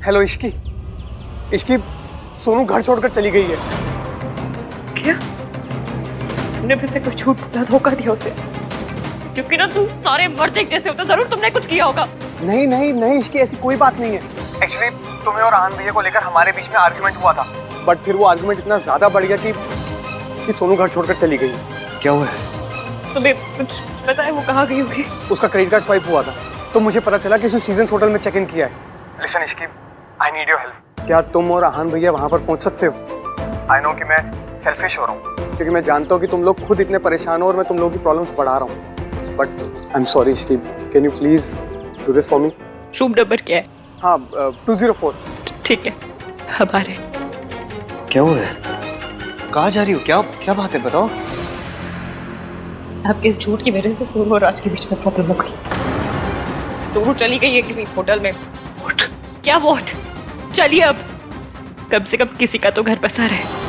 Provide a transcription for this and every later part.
Hello Ishki, Ishki Sonu घर छोड़कर चली गई है। क्या? तुमने फिर से कोई झूठ बोला, धोखा दिया उसे? क्योंकि ना तुम सारे मर्द एक जैसे हो, तो जरूर तुमने कुछ किया होगा। नहीं नहीं नहीं इश्की, ऐसी कोई बात नहीं है। एक्चुअली तुम्हें और आनंद भैया को लेकर हमारे बीच में आर्गुमेंट हुआ था, बट फिर वो आर्गुमेंट इतना ज्यादा बढ़ गया कि सोनू घर छोड़कर चली गई। क्या हुआ है? तुम्हें कुछ पता है वो कहाँ गई होगी? उसका क्रेडिट कार्ड स्वाइप हुआ था, तो मुझे पता चला कि उसने सीजन होटल में चेक इन किया है। Listen Ishki, I need your help. क्या तुम और आनंद भैया वहां पर पहुंच सकते हो? आई नो कि मैं सेल्फिश हो रहा हूँ, क्योंकि मैं जानता हूँ कि तुम लोग खुद इतने परेशान हो और मैं तुम लोगों की प्रॉब्लम्स बढ़ा रहा हूँ, but I am sorry Ishki, can you please do this for me? Room number क्या है? हाँ 204। ठीक है, हमारे। क्या हुआ है? कहाँ जा रही हो? क्या क्या बात है, बताओ। आपके इस झूठ की वजह से सोनू और राज के बीच में प्रॉब्लम हो गई। सोनू चली गई है किसी होटल में। What? क्या वोट? चलिए अब, कम से कम किसी का तो घर बसा रहे।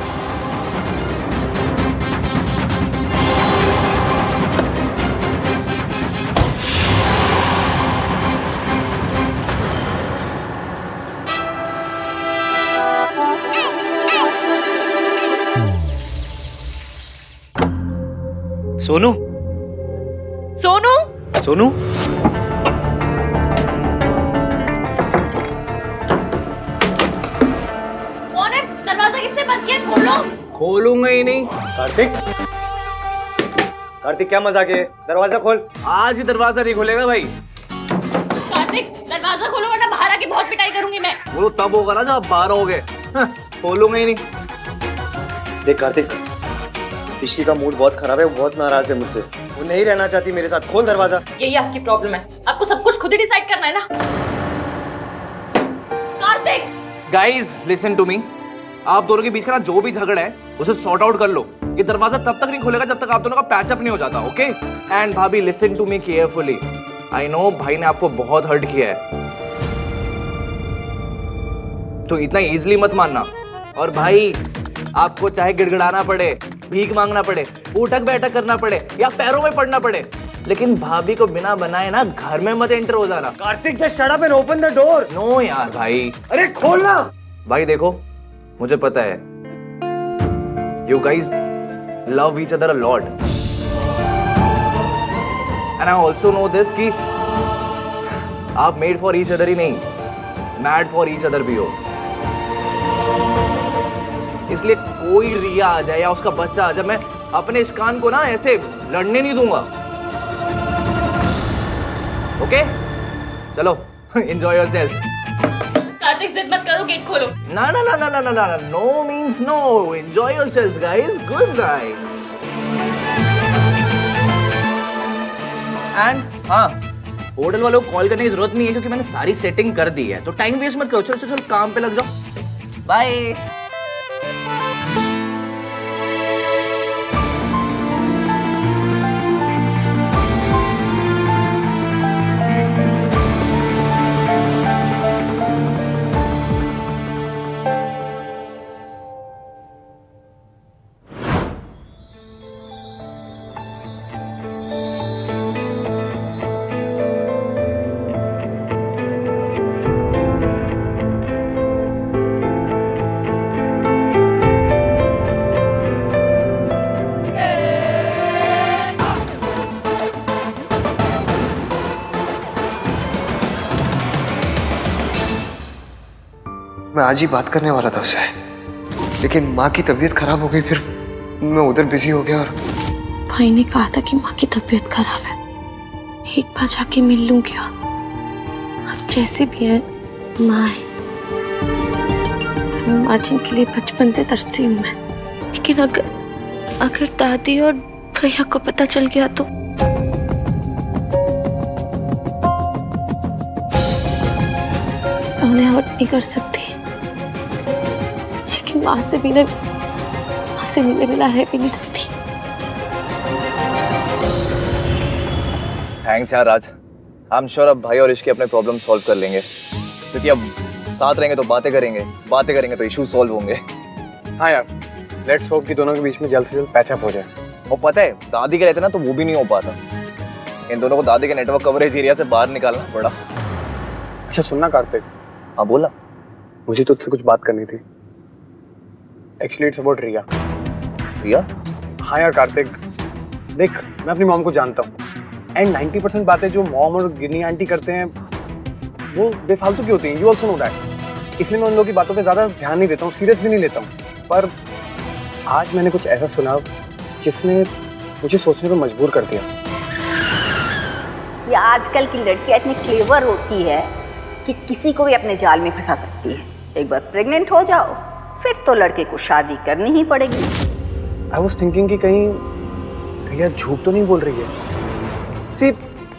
सोनू, सोनू, सोनू, कौन है? दरवाजा किसने बंद किया? खोलो। खोलूंगा ही नहीं। कार्तिक, कार्तिक क्या मजाक है? दरवाजा खोल। आज ही दरवाजा नहीं खोलेगा भाई। कार्तिक, दरवाजा खोलो वरना बाहर आके बहुत पिटाई करूंगी मैं। वो तब होगा ना जब आप बाहर होगे। खोलूंगा ही नहीं। देख कार्तिक, इश्की का मूड बहुत खराब है, वो बहुत नाराज है मुझसे, वो नहीं रहना चाहती मेरे साथ। खोल दरवाजा। यही आपकी प्रॉब्लम है, आपको सब कुछ खुद ही डिसाइड करना है ना। Kartik, guys listen to me, आप दोनों के बीच का ना जो भी झगड़ा है उसे सॉर्ट आउट कर लो। ये दरवाजा तब तक नहीं खुलेगा जब तक आप दोनों का पैचअप नहीं हो जाता, ओके? एंड भाभी listen to me carefully. I know भाई ने आपको बहुत हर्ट किया है, तो इतना इजीली मत मानना। और भाई आपको चाहे गिड़गिड़ाना पड़े, भीख मांगना पड़े, उठक बैठक करना पड़े या पैरों में पड़ना पड़े, लेकिन भाभी को बिना बनाए ना घर में मत एंटर हो जाना। Kartik just shut up and open the door. No यार भाई। अरे खोलना। भाई देखो, मुझे पता है you guys love each other a lot and I also know this कि आप made for each other ही नहीं, mad for each other भी हो। इसलिए कोई रिया आ जाए या उसका बच्चा आ जाए, मैं अपने इस कान को ना ऐसे लड़ने नहीं दूंगा, ओके? चलो enjoy yourselves। कार्तिक जिद मत करो, गेट खोलो। ना ना ना ना ना ना ना, no means no, enjoy yourselves guys, good night। And हाँ, होटल वालों को कॉल करने की जरूरत नहीं है क्योंकि मैंने सारी सेटिंग कर दी है, तो टाइम वेस्ट मत करो। चलो चलो चलो काम पे लग जाओ। बाय। मैं आज ही बात करने वाला था उससे, लेकिन माँ की तबीयत खराब हो गई, फिर मैं उधर बिजी हो गया। और भाई ने कहा था कि माँ की तबीयत खराब है, एक बार जाके मिल लूंगी। अब जैसी भी है माँ है, माँ जिनके लिए बचपन से तरसी हूँ मैं। लेकिन अगर दादी और भैया को पता चल गया तो मैं उन्हें हर्ट नहीं कर सकती, लेकिन माँ से मिले बिना रह भी नहीं सकती। थैंक्स यार राज, आई एम श्योर अब भाई और इश्की अपने प्रॉब्लम सॉल्व कर लेंगे, क्योंकि अब साथ रहेंगे तो बातें करेंगे तो इश्यूज सॉल्व होंगे। हाँ यार, लेट्स होप कि दोनों के बीच में जल्द से जल्द पैचअप हो जाए। और पता है दादी के रहते ना तो वो भी नहीं हो पाता, इन दोनों को दादी के नेटवर्क कवरेज एरिया से बाहर निकालना पड़ा। अच्छा सुनना कार्तिक, हाँ बोला। मुझे तुझसे कुछ बात करनी थी। एक्चुअली इट्स अबाउट रिया। रिया? हाँ यार कार्तिक, देख मैं अपनी मॉम को जानता हूँ एंड 90% बातें जो मॉम और गिन्नी आंटी करते हैं वो बेफालतू की होती हैं। You also know that. इसलिए मैं उन लोगों की बातों पे ज़्यादा ध्यान नहीं देता हूँ, सीरियस भी नहीं लेता हूँ। पर आज मैंने कुछ ऐसा सुना जिसने मुझे सोचने पर मजबूर कर दिया। ये आजकल की लड़कियां इतनी क्लेवर होती है कि किसी को भी अपने जाल में फंसा सकती है। एक बार प्रेग्नेंट हो जाओ फिर तो लड़के को शादी करनी ही पड़ेगी। आई वॉज थिंकिंग कि कहीं रिया झूठ तो नहीं बोल रही है। सी,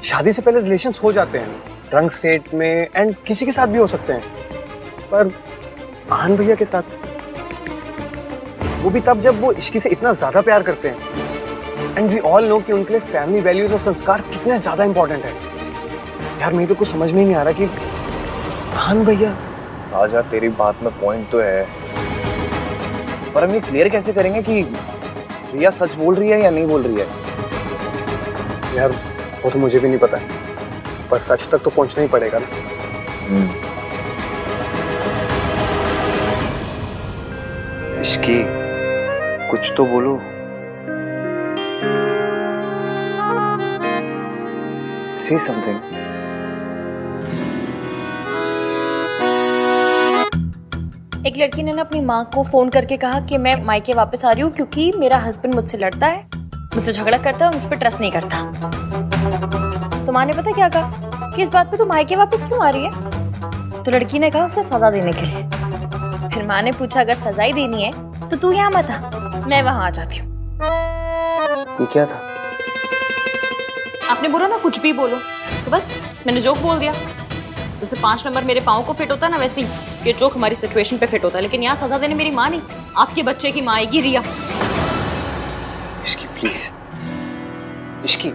शादी से पहले रिलेशंस हो जाते हैं रंग स्टेट में एंड किसी के साथ भी हो सकते हैं, पर आहान भैया के साथ वो भी तब जब वो इश्की से इतना ज्यादा प्यार करते हैं। एंड वी ऑल नो कि उनके लिए फैमिली वैल्यूज और संस्कार कितने ज्यादा इंपॉर्टेंट है। यार मुझे तो कुछ समझ में ही नहीं आ रहा कि आहान भैया। आज यार तेरी बात में पॉइंट तो है, पर हम ये क्लियर कैसे करेंगे कि रिया सच बोल रही है या नहीं बोल रही है? यार वो तो मुझे भी नहीं पता, पर सच तक तो पहुंचना ही पड़ेगा ना। इश्की, कुछ तो बोलो। Say something. एक लड़की ने ना अपनी माँ को फोन करके कहा कि मैं मायके वापस आ रही हूँ क्योंकि मेरा हस्बैंड मुझसे लड़ता है, मुझसे झगड़ा करता है और मुझ पर ट्रस्ट नहीं करता। तो माँ ने पता क्या कहा कि इस बात पे तू मायके वापस क्यों आ रही है? तो लड़की ने कहा उसे सजा देने के लिए। फिर माँ ने पूछा अगर सजा ही देनी है तो तू यहाँ मत आ, मैं वहां आ जाती हूँ। ये क्या था? आपने बोला ना कुछ भी बोलो, तो बस मैंने जोक बोल दिया। जैसे 5 नंबर मेरे पाँव को फिट होता ना, वैसे ही ये जोक हमारी सिचुएशन पे फिट होता है। लेकिन यहाँ सजा देने मेरी माँ नहीं, आपके बच्चे की माँ आएगी रिया। इश्की प्लीज, इश्की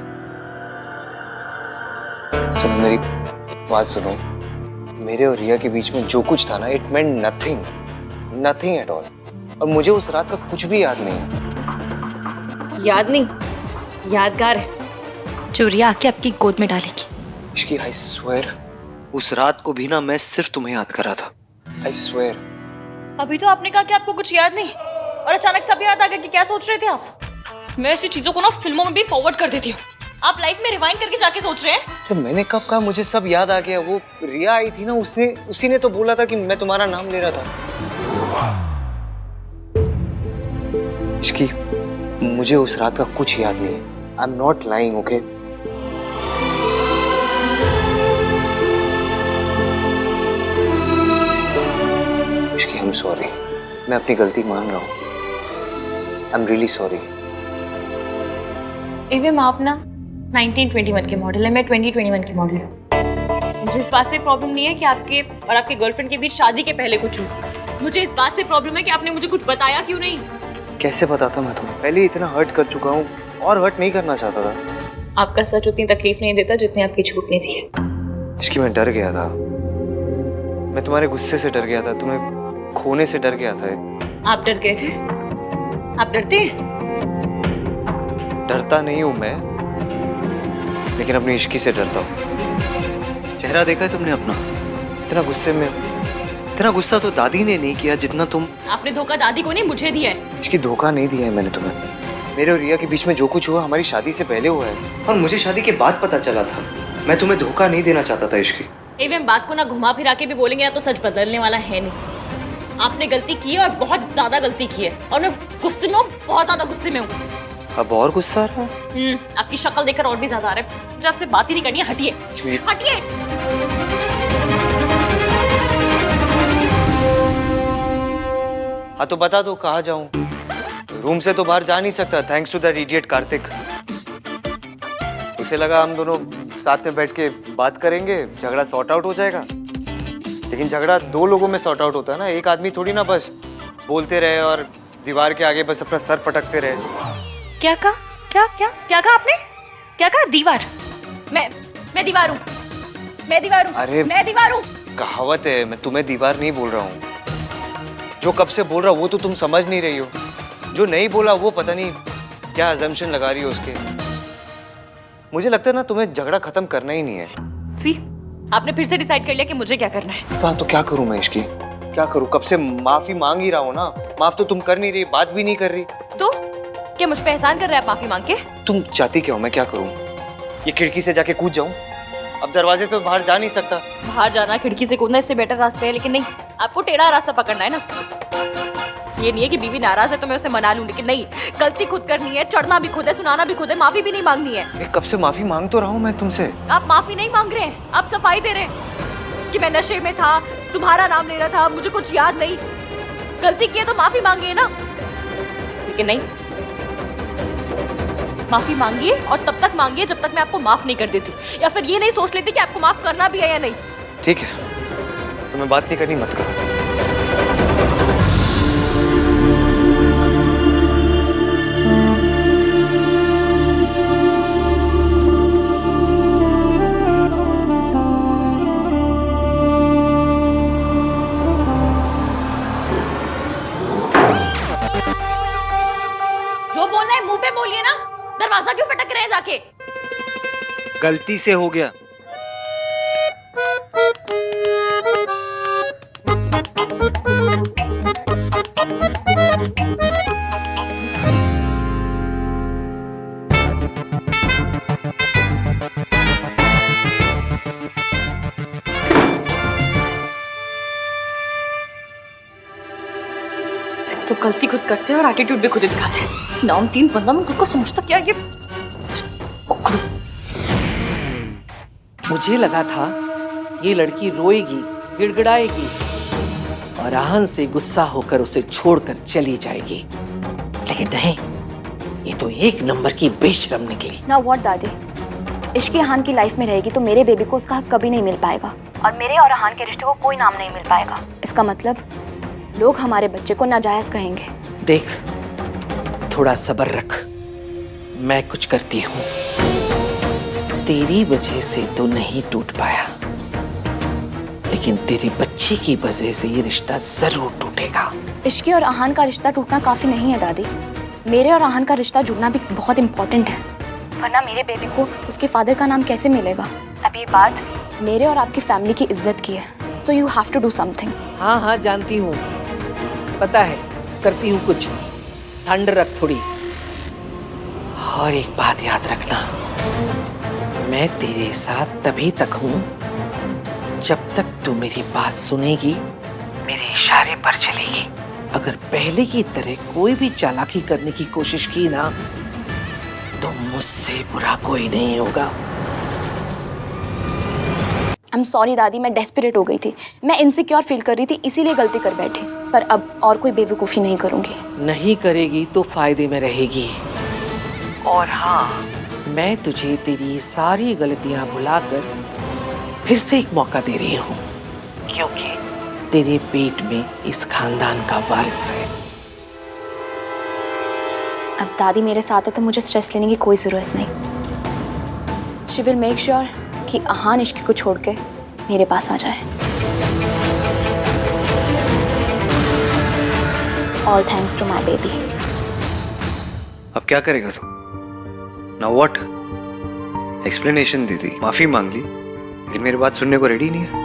सुनो मेरी बात सुनो। मेरे और रिया के बीच में जो कुछ था ना, it meant nothing, nothing at all. और मुझे उस रात का कुछ भी याद नहीं। याद नहीं, यादगार है जो रिया आके आपकी गोद में डालेगी। इश्की आई स्वेयर, उस रात को भी ना मैं सिर्फ तुम्हें याद कर रहा था। I swear. अभी तो आपने कहा कि आपको कुछ याद नहीं और अचानक सब याद आ गया कि क्या सोच रहे थे आप। मैं ऐसी चीजों को ना फिल्मों में भी फॉरवर्ड कर देती हूँ, आप लाइफ में रिवाइंड करके जाके सोच रहे हैं। तो मैंने कब कहा मुझे सब याद आ गया? वो रिया आई थी ना, उसी ने तो बोला था कि मैं तुम्हारा नाम ले रहा था। इश्की, मुझे उस रात का कुछ याद नहीं है। I am not lying, okay? Ishki, I am sorry. मैं अपनी गलती मान रहा हूँ। I am really sorry. एवं आप ना 1921 के मॉडल है, मैं 2021 की मॉडल हूँ। मुझे इस बात से प्रॉब्लम नहीं है कि आपके और आपके गर्लफ्रेंड के बीच शादी के पहले कुछ हुआ। मुझे इस बात से प्रॉब्लम है कि आपने मुझे कुछ बताया क्यों नहीं। कैसे बताता मैं तुम्हें? पहले ही इतना हर्ट कर चुका हूँ और हर्ट नहीं करना चाहता था। आपका सच उतनी तकलीफ नहीं देता जितनी आपकी झूठ ने दी है। इसकी मैं डर गया था। मैं तुम्हारे गुस्से से डर गया था, तुम्हें खोने से डर गया था। आप डर गए थे? आप डरते हैं? डरता नहीं हूँ मैं, लेकिन अपनी इश्की से डरता हूँ। चेहरा देखा है तुमने अपना? इतना गुस्से में, इतना गुस्सा तो दादी ने नहीं किया जितना तुम। आपने धोखा दादी को नहीं मुझे दिया है। इसकी धोखा नहीं दिया है मैंने तुम्हें। मेरे और रिया के बीच में जो कुछ हुआ हमारी शादी से पहले हुआ है और मुझे शादी के बाद पता चला था। मैं तुम्हें धोखा नहीं देना चाहता था इश्की। एवं बात को ना घुमा फिरा के भी बोलेंगे ना तो सच बदलने वाला है नहीं। आपने गलती की है और बहुत ज्यादा गलती की है और मैं गुस्से में हूँ, बहुत ज्यादा गुस्से में हूँ। अब और गुस्सा आ रहा है? आपकी शक्ल देखकर और भी ज्यादा आ रहा है। मुझे आपसे बात ही नहीं करनी है, हटिए हटिए। हाँ तो बता दो कहाँ जाऊं? रूम से तो बाहर जा नहीं सकता, thanks to that idiot Kartik. उसे लगा हम दोनों साथ में बैठ के बात करेंगे, झगड़ा सॉर्ट आउट हो जाएगा। लेकिन झगड़ा 2 लोगों में सॉर्ट आउट होता है ना, एक आदमी थोड़ी ना बस बोलते रहे और दीवार के आगे बस अपना सर पटकते रहे। क्या कहा? क्या कहा आपने? क्या कहा? दीवार? मैं दीवार हूँ, मैं दीवार हूँ। अरे मैं दीवार हूँ। कहावत है, मैं तुम्हें दीवार नहीं बोल रहा हूँ। जो कब से बोल रहा हूँ वो तो तुम समझ नहीं रही हो। जो नहीं बोला वो पता नहीं क्या अजम्पशन लगा रही हो उसके। मुझे लगता है ना तुम्हें झगड़ा खत्म करना ही नहीं है। सी, आपने फिर से डिसाइड कर लिया कि मुझे क्या करना है। तो क्या करूं मैं इसकी? क्या करूं, कब से माफी मांग ही रहा हूं ना। माफ तो तुम कर नहीं रही, बात भी नहीं कर रही। तो क्या मुझ पे एहसान कर रहा है माफी मांग के? तुम चाहती क्या हो, मैं क्या करूं? ये खिड़की से जाके कूद जाऊं? अब दरवाजे से तो बाहर जा नहीं सकता। बाहर जाना, खिड़की से कूदना इससे बेटर रास्ते है, लेकिन नहीं, आपको टेढ़ा रास्ता पकड़ना है ना। ये नहीं है कि बीवी नाराज है तो मैं उसे मना लूं, लेकिन नहीं, गलती खुद करनी है, चढ़ना भी खुद है, सुनाना भी खुद है, माफी भी नहीं मांगनी है। कब से माफी मांग तो रहा हूं मैं तुमसे। आप माफी नहीं मांग रहे हैं, आप सफाई दे रहे हैं कि मैं नशे में था, तुम्हारा नाम ले रहा था, मुझे कुछ याद नहीं। गलती की है तो माफी मांगिए ना, लेकिन नहीं, माफी मांगिए और तब तक मांगिए जब तक मैं आपको माफ नहीं कर देती, या फिर ये नहीं सोच लेती कि आपको माफ करना भी है या नहीं। ठीक है, तुम्हें बात नहीं करनी, मत करो। जो बोलना है मुंह पे बोलिए ना, दरवाजा क्यों पटक रहे हैं जाके? गलती से हो गया। तो गलती खुद करते हैं और एटीट्यूड भी खुद दिखाते हैं। नाम 3 बंदा में खुद को समझता क्या ये? मुझे लगा था ये लड़की रोएगी, गिड़गिड़ाएगी और आहन से गुस्सा होकर उसे छोड़कर चली जाएगी, लेकिन नहीं, ये तो 1 नंबर की बेशरम निकली। ना व्हाट दादी, इश्क अहान की लाइफ में रहेगी तो मेरे बेबी को उसका हक कभी नहीं मिल पाएगा और मेरे और अहान के रिश्ते को कोई नाम नहीं मिल पाएगा। इसका मतलब लोग हमारे बच्चे को नाजायज कहेंगे। देख, थोड़ा सब्र रख, मैं कुछ करती हूँ। तेरी वजह से तो नहीं टूट पाया, लेकिन तेरी बच्ची की वजह से ये रिश्ता जरूर टूटेगा। इश्की और अहान का रिश्ता टूटना काफी नहीं है दादी, मेरे और अहान का रिश्ता जुड़ना भी बहुत इम्पोर्टेंट है, वरना मेरे बेबी को उसके फादर का नाम कैसे मिलेगा? अब ये बात मेरे और आपकी फैमिली की इज्जत की है, so you have to do something. हाँ हाँ जानती हूँ, पता है, करती हूँ कुछ। ठंड रख थोड़ी। और एक बात याद रखना, मैं तेरे साथ तभी तक हूँ जब तक तू मेरी बात सुनेगी, मेरे इशारे पर चलेगी। अगर पहले की तरह कोई भी चालाकी करने की कोशिश की ना, तो मुझसे बुरा कोई नहीं होगा। आई एम सॉरी दादी, मैं डेस्परेट हो गई थी, मैं इनसिक्योर फील कर रही थी, इसीलिए गलती कर बैठी। पर अब और कोई बेवकूफ़ी नहीं करूंगी। नहीं करेगी तो फायदे में रहेगी। और हाँ, मैं तुझे तेरी सारी गलतियां भुलाकर फिर से एक मौका दे रही हूँ, क्योंकि तेरे पेट में इस खानदान का वारिस है। अब दादी मेरे साथ है तो मुझे स्ट्रेस लेने की कोई ज़रूरत नहीं। शी विल मेक श्योर कि अहान इश्क को छोड़ के मेरे पास आ जाए। All thanks to my baby. अब क्या करेगा तू? Now what? एक्सप्लेनेशन दी थी, माफी मांग ली, लेकिन मेरी बात सुनने को रेडी नहीं है।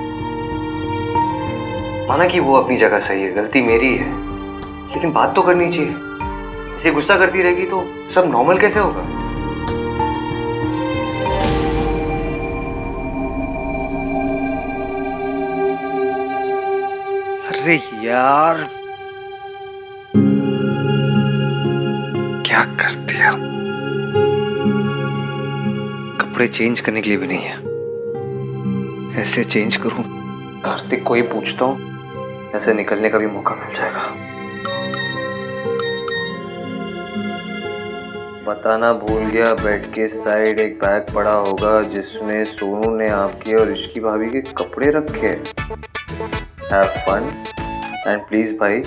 माना कि वो अपनी जगह सही है, गलती मेरी है, लेकिन बात तो करनी चाहिए। इसे गुस्सा करती रहेगी तो सब नॉर्मल कैसे होगा? अरे यार, क्या कर दिया? कपड़े चेंज करने के लिए भी नहीं है। ऐसे चेंज करूं, कार्तिक को ही पूछता हूं, ऐसे निकलने का भी मौका मिल जाएगा। बताना भूल गया, बेड के साइड एक बैग पड़ा होगा जिसमें सोनू ने आपकी और इश्की भाभी के कपड़े रखे। हैव फन एंड प्लीज भाई,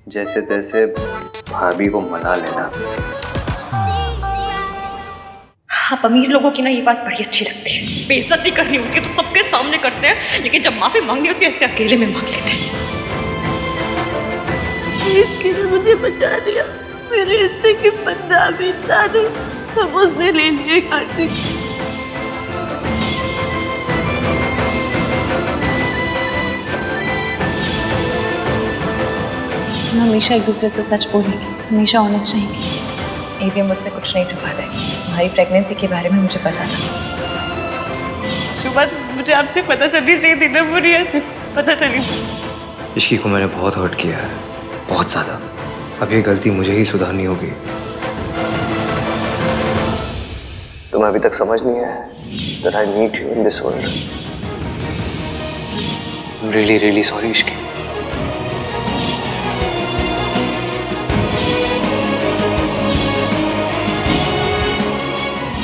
जैसे तैसे भाभी को मना लेना। आप अमीर लोगों की ना ये बात बड़ी अच्छी लगती है। बेइज्जती करनी होती है तो सबके सामने करते हैं, लेकिन जब माफी मांगनी होती है ऐसे अकेले में मांग लेते हैं। इसके ने मुझे बचा दिया, मेरे हिस्से की बदनामी था, हम उसने ले लिए कार्तिक। हम हमेशा एक दूसरे से सच बोलेंगे, हमेशा ऑनेस्ट रहेंगे। एवीएम मुझसे कुछ नहीं छुपाते। तुम्हारी प्रेगनेंसी के बारे में मुझे पता था। सुबह मुझे आपसे पता चलनी चाहिए थी ना, मुझे ऐसे पता चली। इश्की को मैंने बहुत हर्ट किया है, बहुत ज़्यादा। अब ये गलती मुझे ही सुधारनी होगी। तुम्हें अभी तक समझ नहीं आया that I need you in this world. I'm really, really sorry, Ishki.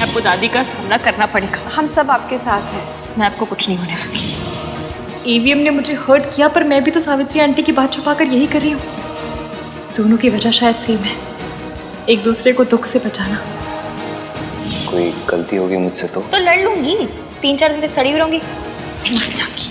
आपको दादी का सामना करना पड़ेगा। हम सब आपके साथ हैं। मैं आपको कुछ नहीं होने दूंगी। ईवीएम ने मुझे हर्ट किया, पर मैं भी तो सावित्री आंटी की बात छुपाकर यही कर रही हूँ। दोनों की वजह शायद सेम है, एक दूसरे को दुख से बचाना। कोई गलती होगी मुझसे तो लड़ लूंगी, 3-4 दिन तक सड़ी हुई रहूंगी, मर जाऊंगी।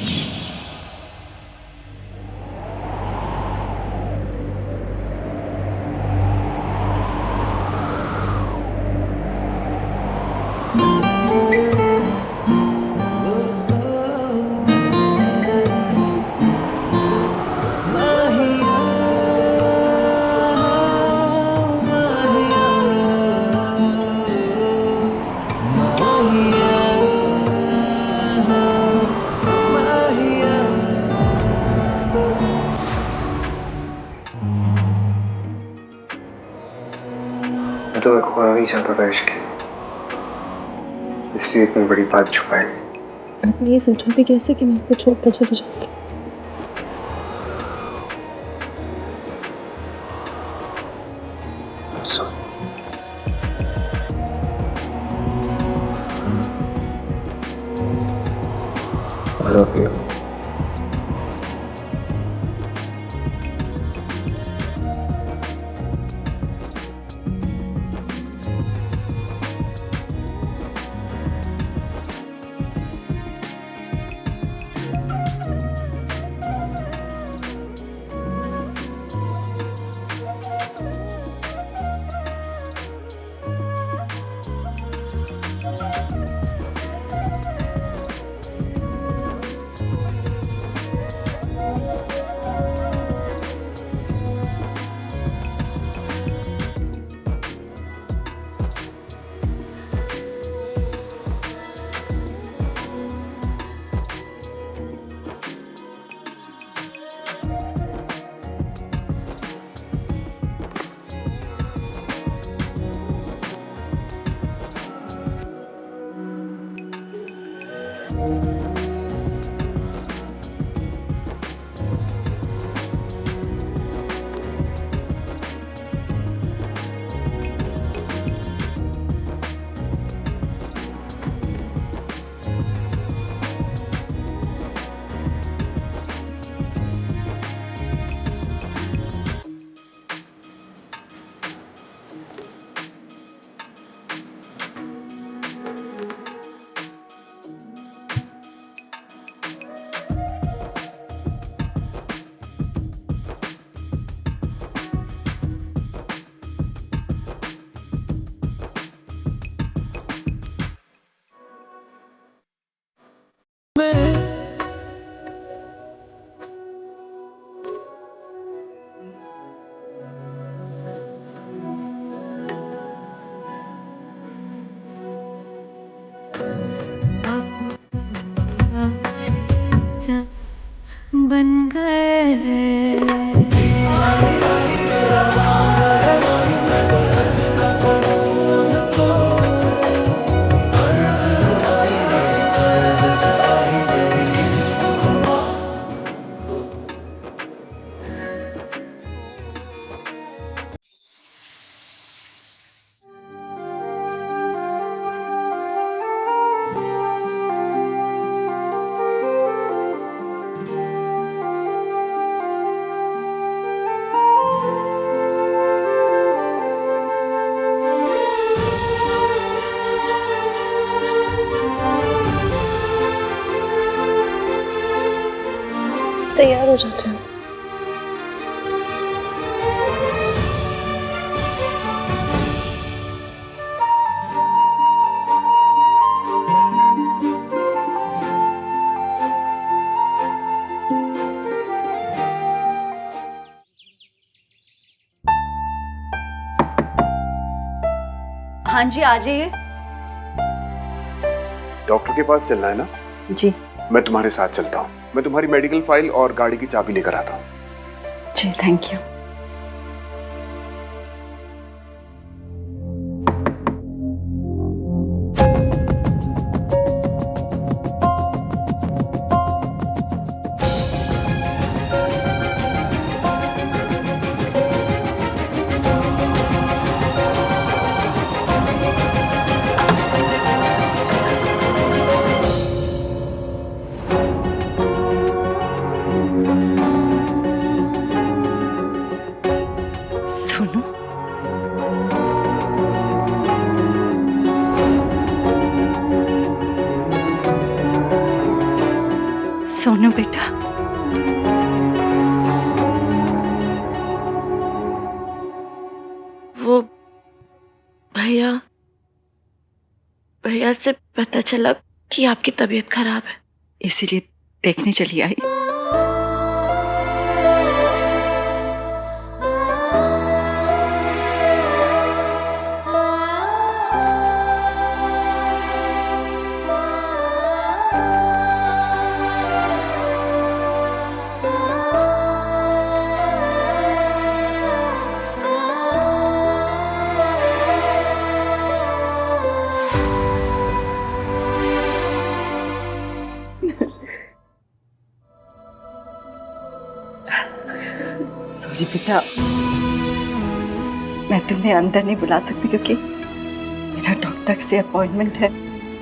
मैं तो खोना नहीं चाहता था इश्क, इसलिए इतनी बड़ी बात छुपाई। आपने ये सोचा भी कैसे कि मैं आपको छोड़कर चली जाऊंगी? I love you. बन गए हाँ जी आ जाइए। डॉक्टर के पास चलना है ना? जी मैं तुम्हारे साथ चलता हूँ। मैं तुम्हारी मेडिकल फाइल और गाड़ी की चाबी लेकर आता हूँ। जी थैंक यू। सोनू सोनू बेटा वो भैया भैया से पता चला कि आपकी तबीयत खराब है, इसीलिए देखने चली आई। सॉरी बेटा, मैं तुम्हें अंदर नहीं बुला सकती क्योंकि मेरा डॉक्टर से अपॉइंटमेंट है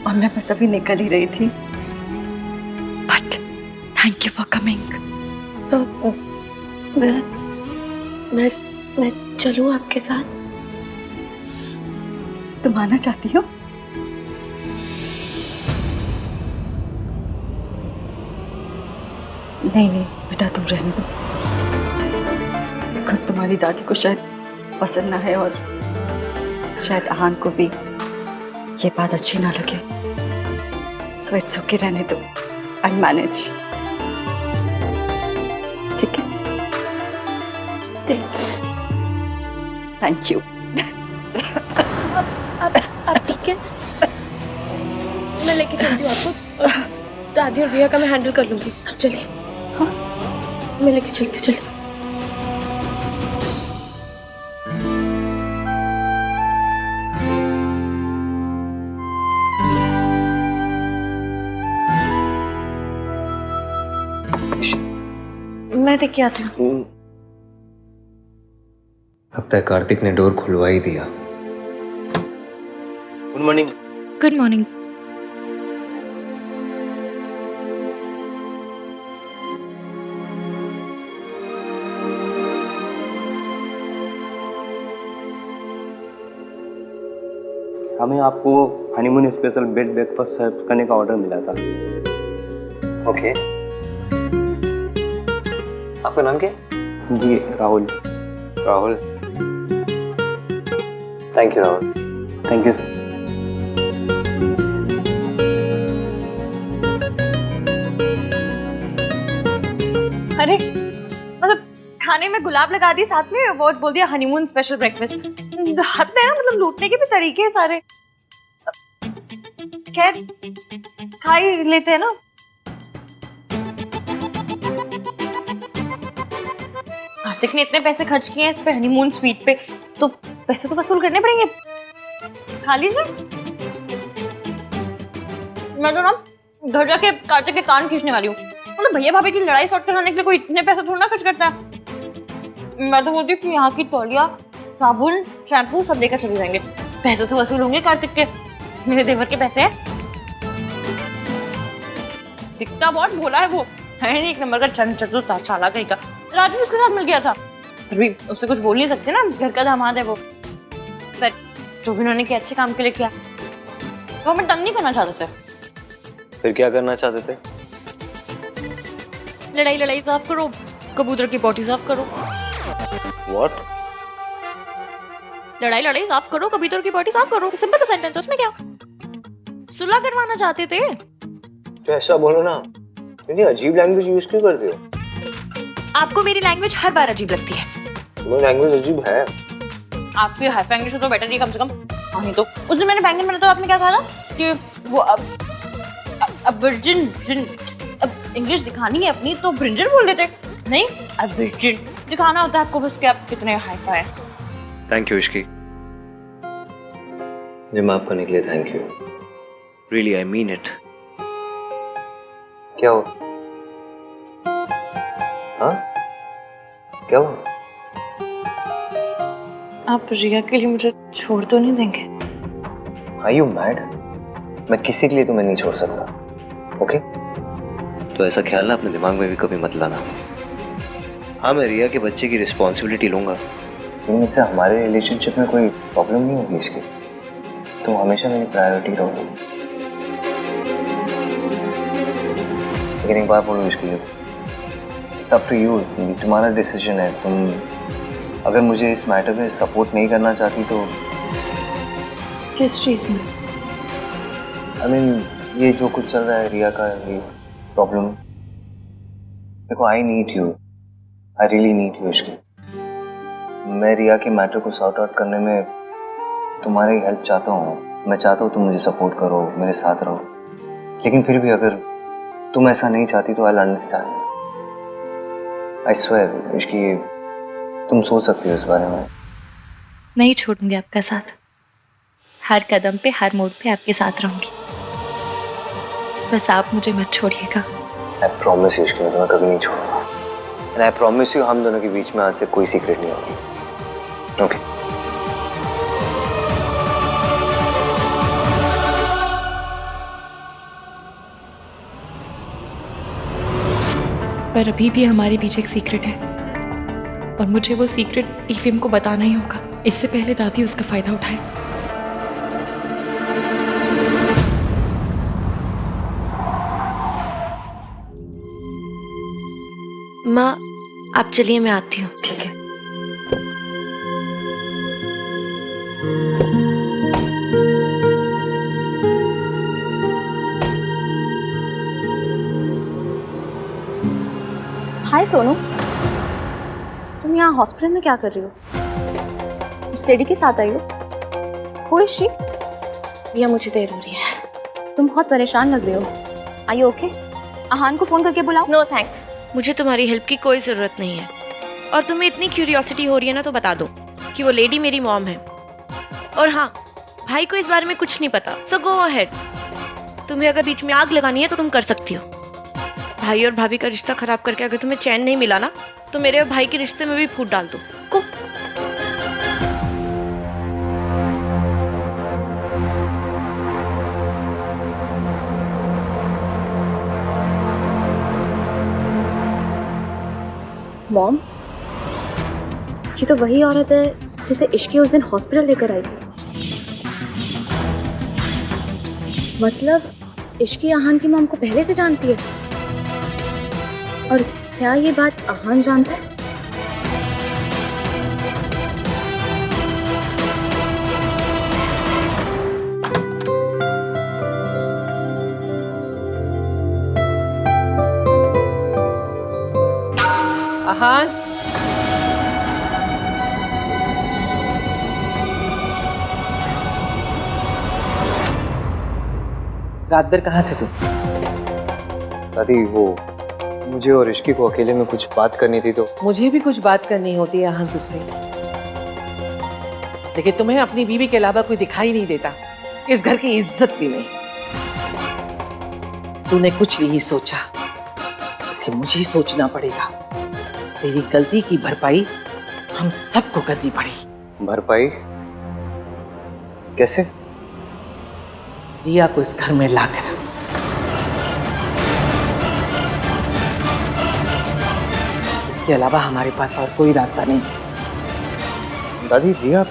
और मैं बस अभी निकल ही रही थी। But thank you for coming. मैं चलूं आपके साथ? तुम आना चाहती हो? नहीं नहीं बेटा, तुम रहने दो, बिकॉज तुम्हारी दादी को शायद पसंद ना है और शायद आहान को भी ये बात अच्छी ना लगे। सो इट्स ओके, रहने दो, आई मैनेज। ठीक है? Thank you. आप ठीक है? मैं लेके चलती हूँ आपको, दादी और भैया का मैं हैंडल कर लूंगी। चलिए। हाँ मैं लेके चलती हूँ, चलिए। मैं देख के आती हूँ। लगता है कार्तिक ने डोर खुलवा ही दिया। Good morning. Good morning. हमें आपको honeymoon special bed breakfast serve करने का ऑर्डर मिला था। ओके। आपका नाम क्या? जी Rahul. Rahul. Thank you Rahul. Thank you sir. अरे मतलब खाने में गुलाब लगा दी, साथ में वो बोल दिया हनीमून स्पेशल ब्रेकफास्ट। हद है ना, मतलब लूटने के भी तरीके हैं सारे। खैर खा ही लेते हैं ना। कार्तिक ने इतने पैसे खर्च किए हैं इस पे हनीमून स्वीट पे, तो पैसे तो वसूल करने पड़ेंगे। खा लीजिए। मैं तो ना घर जाके कार्तिक के कान खींचने वाली हूँ। मतलब भैया भाभी की लड़ाई सॉर्ट कराने के लिए कोई इतने पैसे थोड़ा ना खर्च करता है। मैं तो बोलती हूँ कि यहाँ की तौलिया, साबुन, शैम्पू सब लेकर चले जाएंगे। पैसे तो वसूल होंगे कार्तिक के, मेरे देवर के पैसे हैं। दिखता बहुत भोला है वो, है नहीं एक नंबर का चंचल चाला कहीं का। राजू उसके साथ मिल गया था, फिर भी उससे कुछ बोल नहीं सकते ना, घर का दामाद है वो। पर जो भी उन्होंने किया अच्छे काम के लिए किया। वो हमें तंग नहीं करना चाहते थे। फिर क्या करना चाहते थे? लड़ाई लड़ाई साफ करो, कबूतर की बॉडी साफ करो। What? लड़ाई लड़ाई साफ करो, कबूतर की बॉडी साफ करो। सिंपल सा सेंटेंस, उसमें क्या? सुलह करवाना चाहते थे। तो ऐसा बोलो ना, इतनी अजीब लैंग्वेज यूज क्यों करते हो? आपको मेरी लैंग्वेज हर बार अजीब लगती है। वो लैंग्वेज अजीब है। आपकी हाई इंग्लिश तो बेटर ही कम से कम। नहीं तो उस दिन मैंने बैंगन बनाया तो आपने क्या कहा था कि वो अब वर्जिन जिन अब इंग्लिश दिखानी है अपनी तो ब्रिंजल बोल देते नहीं, अब वर्जिन दिखाना होता है आपको बस कि आप कितने हाई-फाई हैं। थैंक यू इश्की, मुझे माफ करने के लिए thank you, really I mean it. क्या हुआ? हाँ क्या हुआ? आप रिया के लिए मुझे छोड़ तो नहीं देंगे? Are you mad? मैं किसी के लिए तुम्हें नहीं छोड़ सकता, ओके? तो ऐसा ख्याल ना अपने दिमाग में भी कभी मत लाना। हाँ मैं रिया के बच्चे की रिस्पॉन्सिबिलिटी लूंगा, लेकिन इससे हमारे रिलेशनशिप में कोई प्रॉब्लम नहीं होगी इसकी। तुम हमेशा मेरी प्रायोरिटी रहोगी। लेकिन एक बात बोलूँ इसके लिए, इट्स अप टू यू, तुम्हारा डिसीजन है। तुम अगर मुझे इस मैटर में सपोर्ट नहीं करना चाहती तो किस चीज़ में? I mean, ये जो कुछ चल रहा है रिया का, ये प्रॉब्लम, देखो I need you, I really need you Ishki. मैं रिया के मैटर को सॉर्ट आउट करने में तुम्हारी हेल्प चाहता हूँ। मैं चाहता हूँ तुम मुझे सपोर्ट करो, मेरे साथ रहो, लेकिन फिर भी अगर तुम ऐसा नहीं चाहती तो I understand. I swear Ishki, तुम सोच सकती हो इस बारे में। नहीं छोड़ूंगी आपका साथ, हर कदम पे हर मोड़ पे आपके साथ रहूंगी, बस आप मुझे मत छोड़िएगा। आई प्रॉमिस यू इश्की, मैं तुम्हें कभी नहीं छोड़ूंगा। एंड आई प्रॉमिस यू हम दोनों के बीच में आज से कोई सीक्रेट नहीं होगी, ओके? पर अभी भी हमारे पीछे एक सीक्रेट है और मुझे वो सीक्रेट ईवीएम को बताना ही होगा, इससे पहले दादी उसका फायदा उठाए। माँ आप चलिए, मैं आती हूँ। ठीक है। हाय सोनू, तुम यहाँ हॉस्पिटल में क्या कर रही हो? उस लेडी के साथ आई हो? Who is she? भैया मुझे देर हो रही है। तुम बहुत परेशान लग रहे हो। Are you okay? आहान को फोन करके बुलाओ। नो थैंक्स, मुझे तुम्हारी हेल्प की कोई ज़रूरत नहीं है। और तुम्हें इतनी क्यूरियोसिटी हो रही है ना, तो बता दो कि वो लेडी मेरी मॉम है। और हाँ, भाई को इस बारे में कुछ नहीं पता, सो गो अहेड। तुम्हें अगर बीच में आग लगानी है तो तुम कर सकती हो। भाई और भाभी का रिश्ता खराब करके अगर तुम्हें चैन नहीं मिला ना, तो मेरे और भाई के रिश्ते में भी फूट डाल दो। को मॉम, ये तो वही औरत है जिसे इश्की उस दिन हॉस्पिटल लेकर आई थी। मतलब इश्की आहान की मॉम को पहले से जानती है। और क्या ये बात आहान जानता है? आहान, रात भर कहाँ थे तुम? दादी वो मुझे और इश्की को अकेले में कुछ बात करनी थी तो। मुझे भी कुछ बात करनी होती है आहान तुझसे, लेकिन तुम्हें अपनी बीवी के अलावा कोई दिखाई नहीं देता, इस घर की इज्जत भी नहीं। तूने कुछ नहीं सोचा कि मुझे ही सोचना पड़ेगा। तेरी गलती की भरपाई हम सबको करनी पड़ी। भरपाई कैसे? रिया को इस घर में लाकर। इसके अलावा हमारे पास और कोई रास्ता नहीं। दादी रिया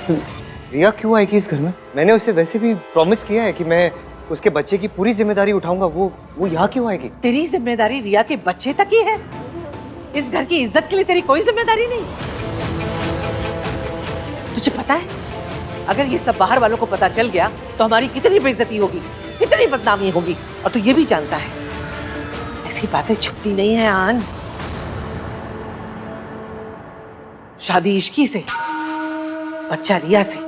क्यों आएगी इस घर में? मैंने उसे वैसे भी प्रॉमिस किया है कि मैं उसके बच्चे की पूरी जिम्मेदारी उठाऊंगा। वो यहाँ क्यों आएगी? तेरी जिम्मेदारी रिया के बच्चे तक ही है। इस घर की इज्जत के लिए तेरी कोई जिम्मेदारी नहीं। तुझे पता है, अगर ये सब बाहर वालों को पता चल गया तो हमारी कितनी बेइज्जती होगी, कितनी बदनामी होगी। और तू ये भी जानता है, ऐसी बातें छुपती नहीं है आन। शादी इश्की से, बच्चा रिया से,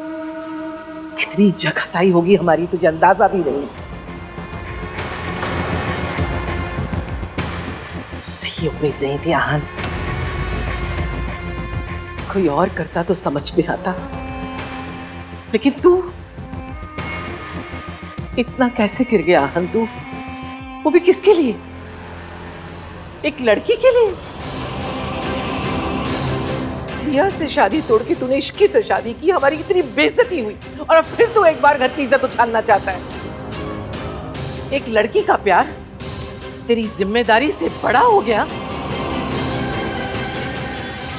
कितनी जगहसाई होगी हमारी, तुझे अंदाजा भी नहीं। सही उम्मीद नहीं थी आहान, कोई और करता तो समझ में आता, लेकिन तू इतना कैसे गिर गया आहान? तू, वो भी किसके लिए? एक लड़की के लिए? रिया से शादी तोड़ के तूने इश्की से शादी की, हमारी इतनी बेइज्जती हुई, और अब फिर तू एक बार घर की इज्जत उछालना चाहता है। एक लड़की का प्यार तेरी जिम्मेदारी से बड़ा हो गया।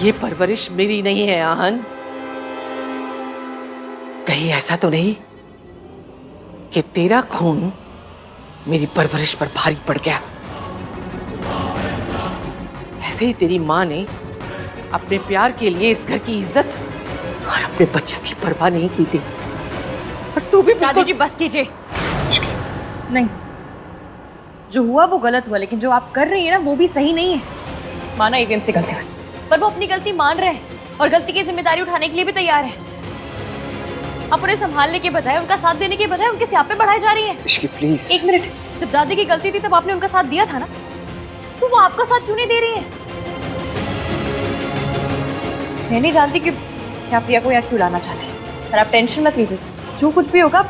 ये परवरिश मेरी नहीं है आहान। कहीं ऐसा तो नहीं कि तेरा खून मेरी परवरिश पर भारी पड़ गया? ऐसे ही तेरी माँ ने अपने प्यार के लिए इस घर की इज्जत और अपने बच्चों की परवाह नहीं की थी, और तू भी। दादी जी बस कीजिए। नहीं, जो हुआ वो गलत हुआ, लेकिन जो आप कर रही है ना वो भी सही नहीं है। माना ईवीएम से गलती हुई, पर वो अपनी गलती मान रहे हैं और गलती की जिम्मेदारी उठाने के लिए भी तैयार है। आप उन्हें संभालने के बजाय, उनका साथ देने के बजाय उनके स्यापे बढ़ाए जा रही है। इश्की प्लीज। एक मिनट, जब दादी की गलती थी तब आपने उनका साथ दिया था ना, तो वो आपका साथ क्यों नहीं दे रही है? मैं नहीं जानती कि क्या प्रिया को यहाँ क्यों लाना चाहती है, पर आप टेंशन मत लीजिए, जो कुछ भी होगा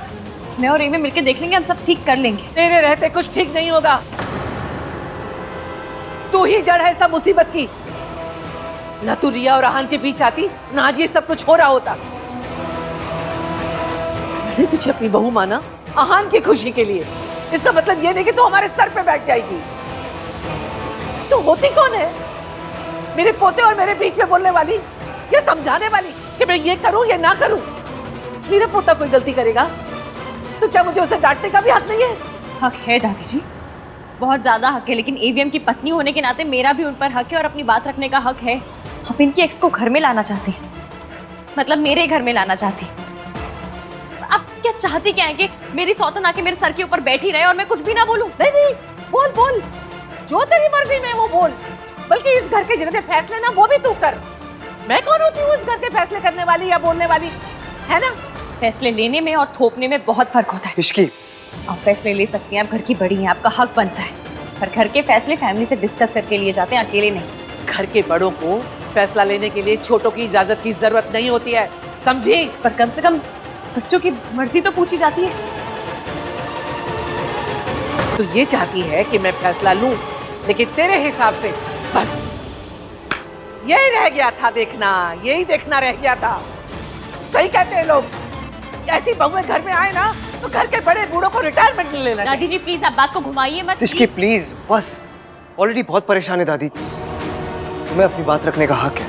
मैं और एवी मिलकर देख लेंगे, हम सब ठीक कर लेंगे। तेरे रहते कुछ ठीक नहीं होगा, तू ही जड़ है सब मुसीबत की। ना तू रिया और आहान के बीच आती, ना आज ये सब कुछ हो रहा होता। मैंने तुझे अपनी बहू माना आहान की खुशी के लिए, इसका मतलब ये नहीं कि तू हमारे सर पे बैठ जाएगी। तू होती कौन है? मेरे पोते और मेरे बीच में बोलने वाली, ये समझाने वाली कि मैं ये करूं या ना करूं। मेरा पोता कोई गलती करेगा तो क्या मुझे उसे डांटने का भी हक नहीं है? हक है दादी जी, बहुत ज्यादा हक है, लेकिन एवीएम की पत्नी होने के नाते मेरा भी उन पर हक है और अपनी बात रखने का हक है। आप इनकी एक्स को घर में लाना चाहती हैं, मतलब मेरे घर में लाना चाहती। आप क्या चाहती क्या है कि मेरी सौतन आके मेरे सर के ऊपर बैठी रहे और मैं कुछ भी ना बोलूं? नहीं नहीं, बोल बोल, जो तेरी मर्जी में वो बोल, बल्कि इस घर के जितने फैसले ना वो भी तू कर। मैं कौन होती हूँ इस घर के फैसले करने वाली या बोलने वाली, है ना? फैसले लेने में और थोपने में बहुत फर्क होता है। इश्की, आप फैसले ले सकती हैं, आप घर की बड़ी हैं, आपका हक बनता है, पर घर के फैसले फैमिली से डिस्कस करके लिए जाते हैं, अकेले नहीं। घर के बड़ों को फैसला लेने के लिए छोटों की इजाजत की जरूरत नहीं होती है, समझी? पर कम से कम बच्चों की मर्जी तो पूछी जाती है। तो ये चाहती है कि मैं फैसला लूं, लेकिन तेरे हिसाब से बस यही रह गया था देखना, यही देखना रह गया था। सही कहते हैं लोग, ऐसी बहुएं घर में आए ना तो घर के बड़े बूढ़ों को रिटायरमेंट ले लेना। दादी जी प्लीज आप बात को घुमाइए मत। इश्की प्लीज बस, ऑलरेडी बहुत परेशान है दादी। तुम्हें अपनी बात रखने का हक है,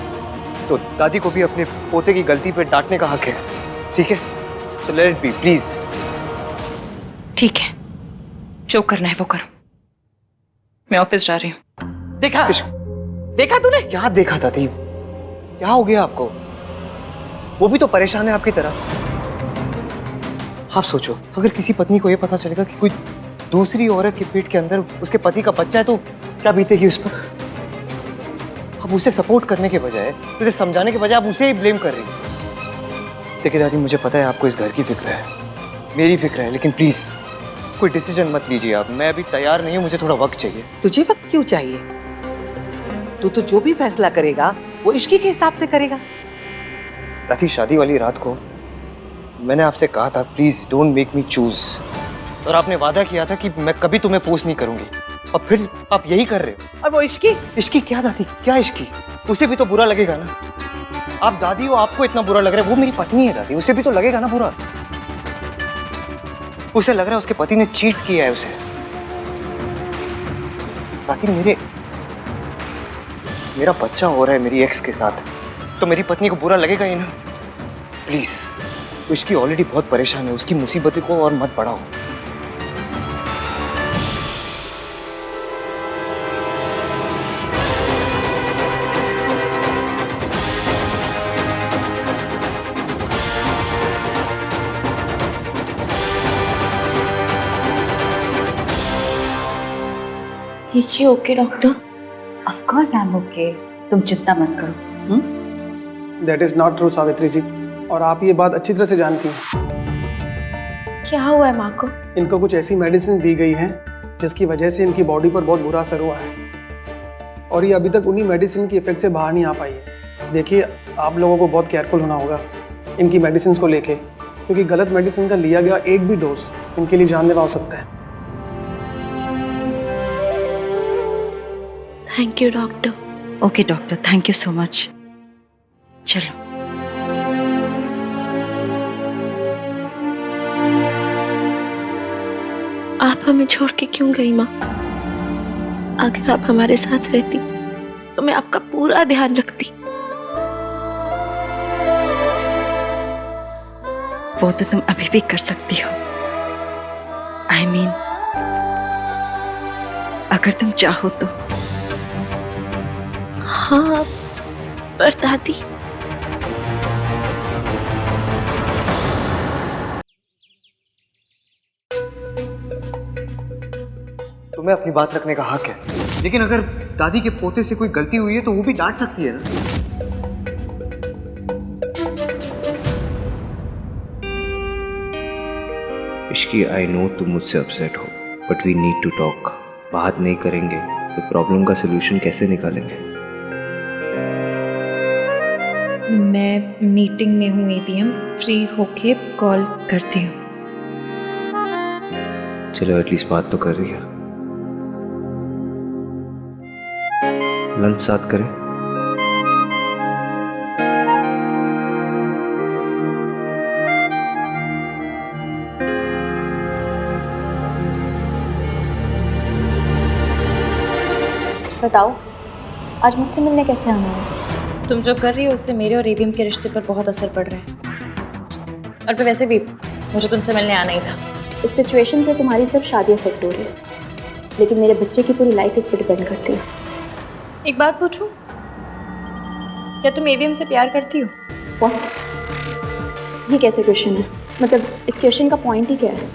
तो दादी को भी अपने पोते की गलती पे डांटने का हक है, ठीक है? So let it be please. ठीक है, जो करना है वो करो, मैं ऑफिस जा रही हूँ। देखा देखा तूने? क्या देखा दादी? क्या हो गया आपको? वो भी तो परेशान है आपकी तरह। आप सोचो, अगर किसी पत्नी को ये पता चलेगा कि कोई दूसरी औरत के पेट के अंदर उसके पति का बच्चा है तो क्या बीतेगी उस पर? अब उसे सपोर्ट करने के बजाय, उसे समझाने के बजाय आप उसे ही ब्लेम कर रही हैं। देखिए दादी, मुझे पता है आपको इस घर की फिक्र है, मेरी फिक्र है, लेकिन प्लीज कोई डिसीजन मत लीजिए आप। मैं अभी तैयार नहीं हूँ, मुझे थोड़ा वक्त चाहिए। तुझे वक्त क्यों चाहिए? तू तो जो भी फैसला करेगा वो इश्की के हिसाब से करेगा। राती शादी वाली रात को मैंने आपसे कहा था please don't make me choose, और आपने वादा किया था कि मैं कभी तुम्हें फोर्स नहीं करूंगी, और फिर आप यही कर रहे हो। और वो इश्की? इश्की क्या दादी, क्या इश्की? उसे भी तो बुरा लगेगा ना। आप दादी हो, आपको इतना बुरा लग रहा है, वो मेरी पत्नी है दादी, उसे भी तो लगेगा ना बुरा। उसे लग रहा है उसके पति ने चीट किया है उसे। दादी मेरा बच्चा हो रहा है मेरी एक्स के साथ, तो मेरी पत्नी को बुरा लगेगा ही ना। प्लीज, उसकी ऑलरेडी बहुत परेशान है, उसकी मुसीबतों को और मत बढ़ाओ। Is she okay, doctor? Of course I am okay, तुम चिंता मत करो। That is not true Savitri ji, और आप ये बात अच्छी तरह से जानती हैं। क्या हुआ है माँ को? इनको कुछ ऐसी मेडिसिन दी गई हैं जिसकी वजह से इनकी बॉडी पर बहुत बुरा असर हुआ है और ये अभी तक उन्हीं मेडिसिन की इफेक्ट से बाहर नहीं आ पाई है। देखिए, आप लोगों को बहुत केयरफुल होना होगा इनकी मेडिसिन को लेके, क्योंकि गलत मेडिसिन का लिया गया एक भी डोज इनके लिए जानलेवा हो सकता है। Thank you doctor. Okay doctor, thank you so much. चलो। आप हमें छोड़ के क्यों गई माँ? अगर आप हमारे साथ रहती तो मैं आपका पूरा ध्यान रखती। वो तो तुम अभी भी कर सकती हो। I mean, अगर तुम चाहो तो। हाँ, पर दादी। तुम्हें अपनी बात रखने का हक है, लेकिन अगर दादी के पोते से कोई गलती हुई है तो वो भी डांट सकती है ना। इश्की, आई नो तुम मुझसे अपसेट हो, but we need to talk. बात नहीं करेंगे तो प्रॉब्लम का सलूशन कैसे निकालेंगे? मैं मीटिंग में हूँ एवीएम, फ्री होके कॉल करती हूँ। चलो, एटलीस्ट बात तो कर रही है। लंच साथ करें? बताओ, आज मुझसे मिलने कैसे आना है? तुम जो कर रही हो उससे मेरे और एवीएम के रिश्ते पर बहुत असर पड़ रहा है। और फिर वैसे भी मुझे तुमसे मिलने आना ही था। इस सिचुएशन से तुम्हारी सिर्फ शादी अफेक्ट हो रही है, लेकिन मेरे बच्चे की पूरी लाइफ इस पर डिपेंड करती है। एक बात पूछूं, क्या तुम एवीएम से प्यार करती हो? ये कैसे क्वेश्चन है? मतलब इस क्वेश्चन का पॉइंट ही क्या है?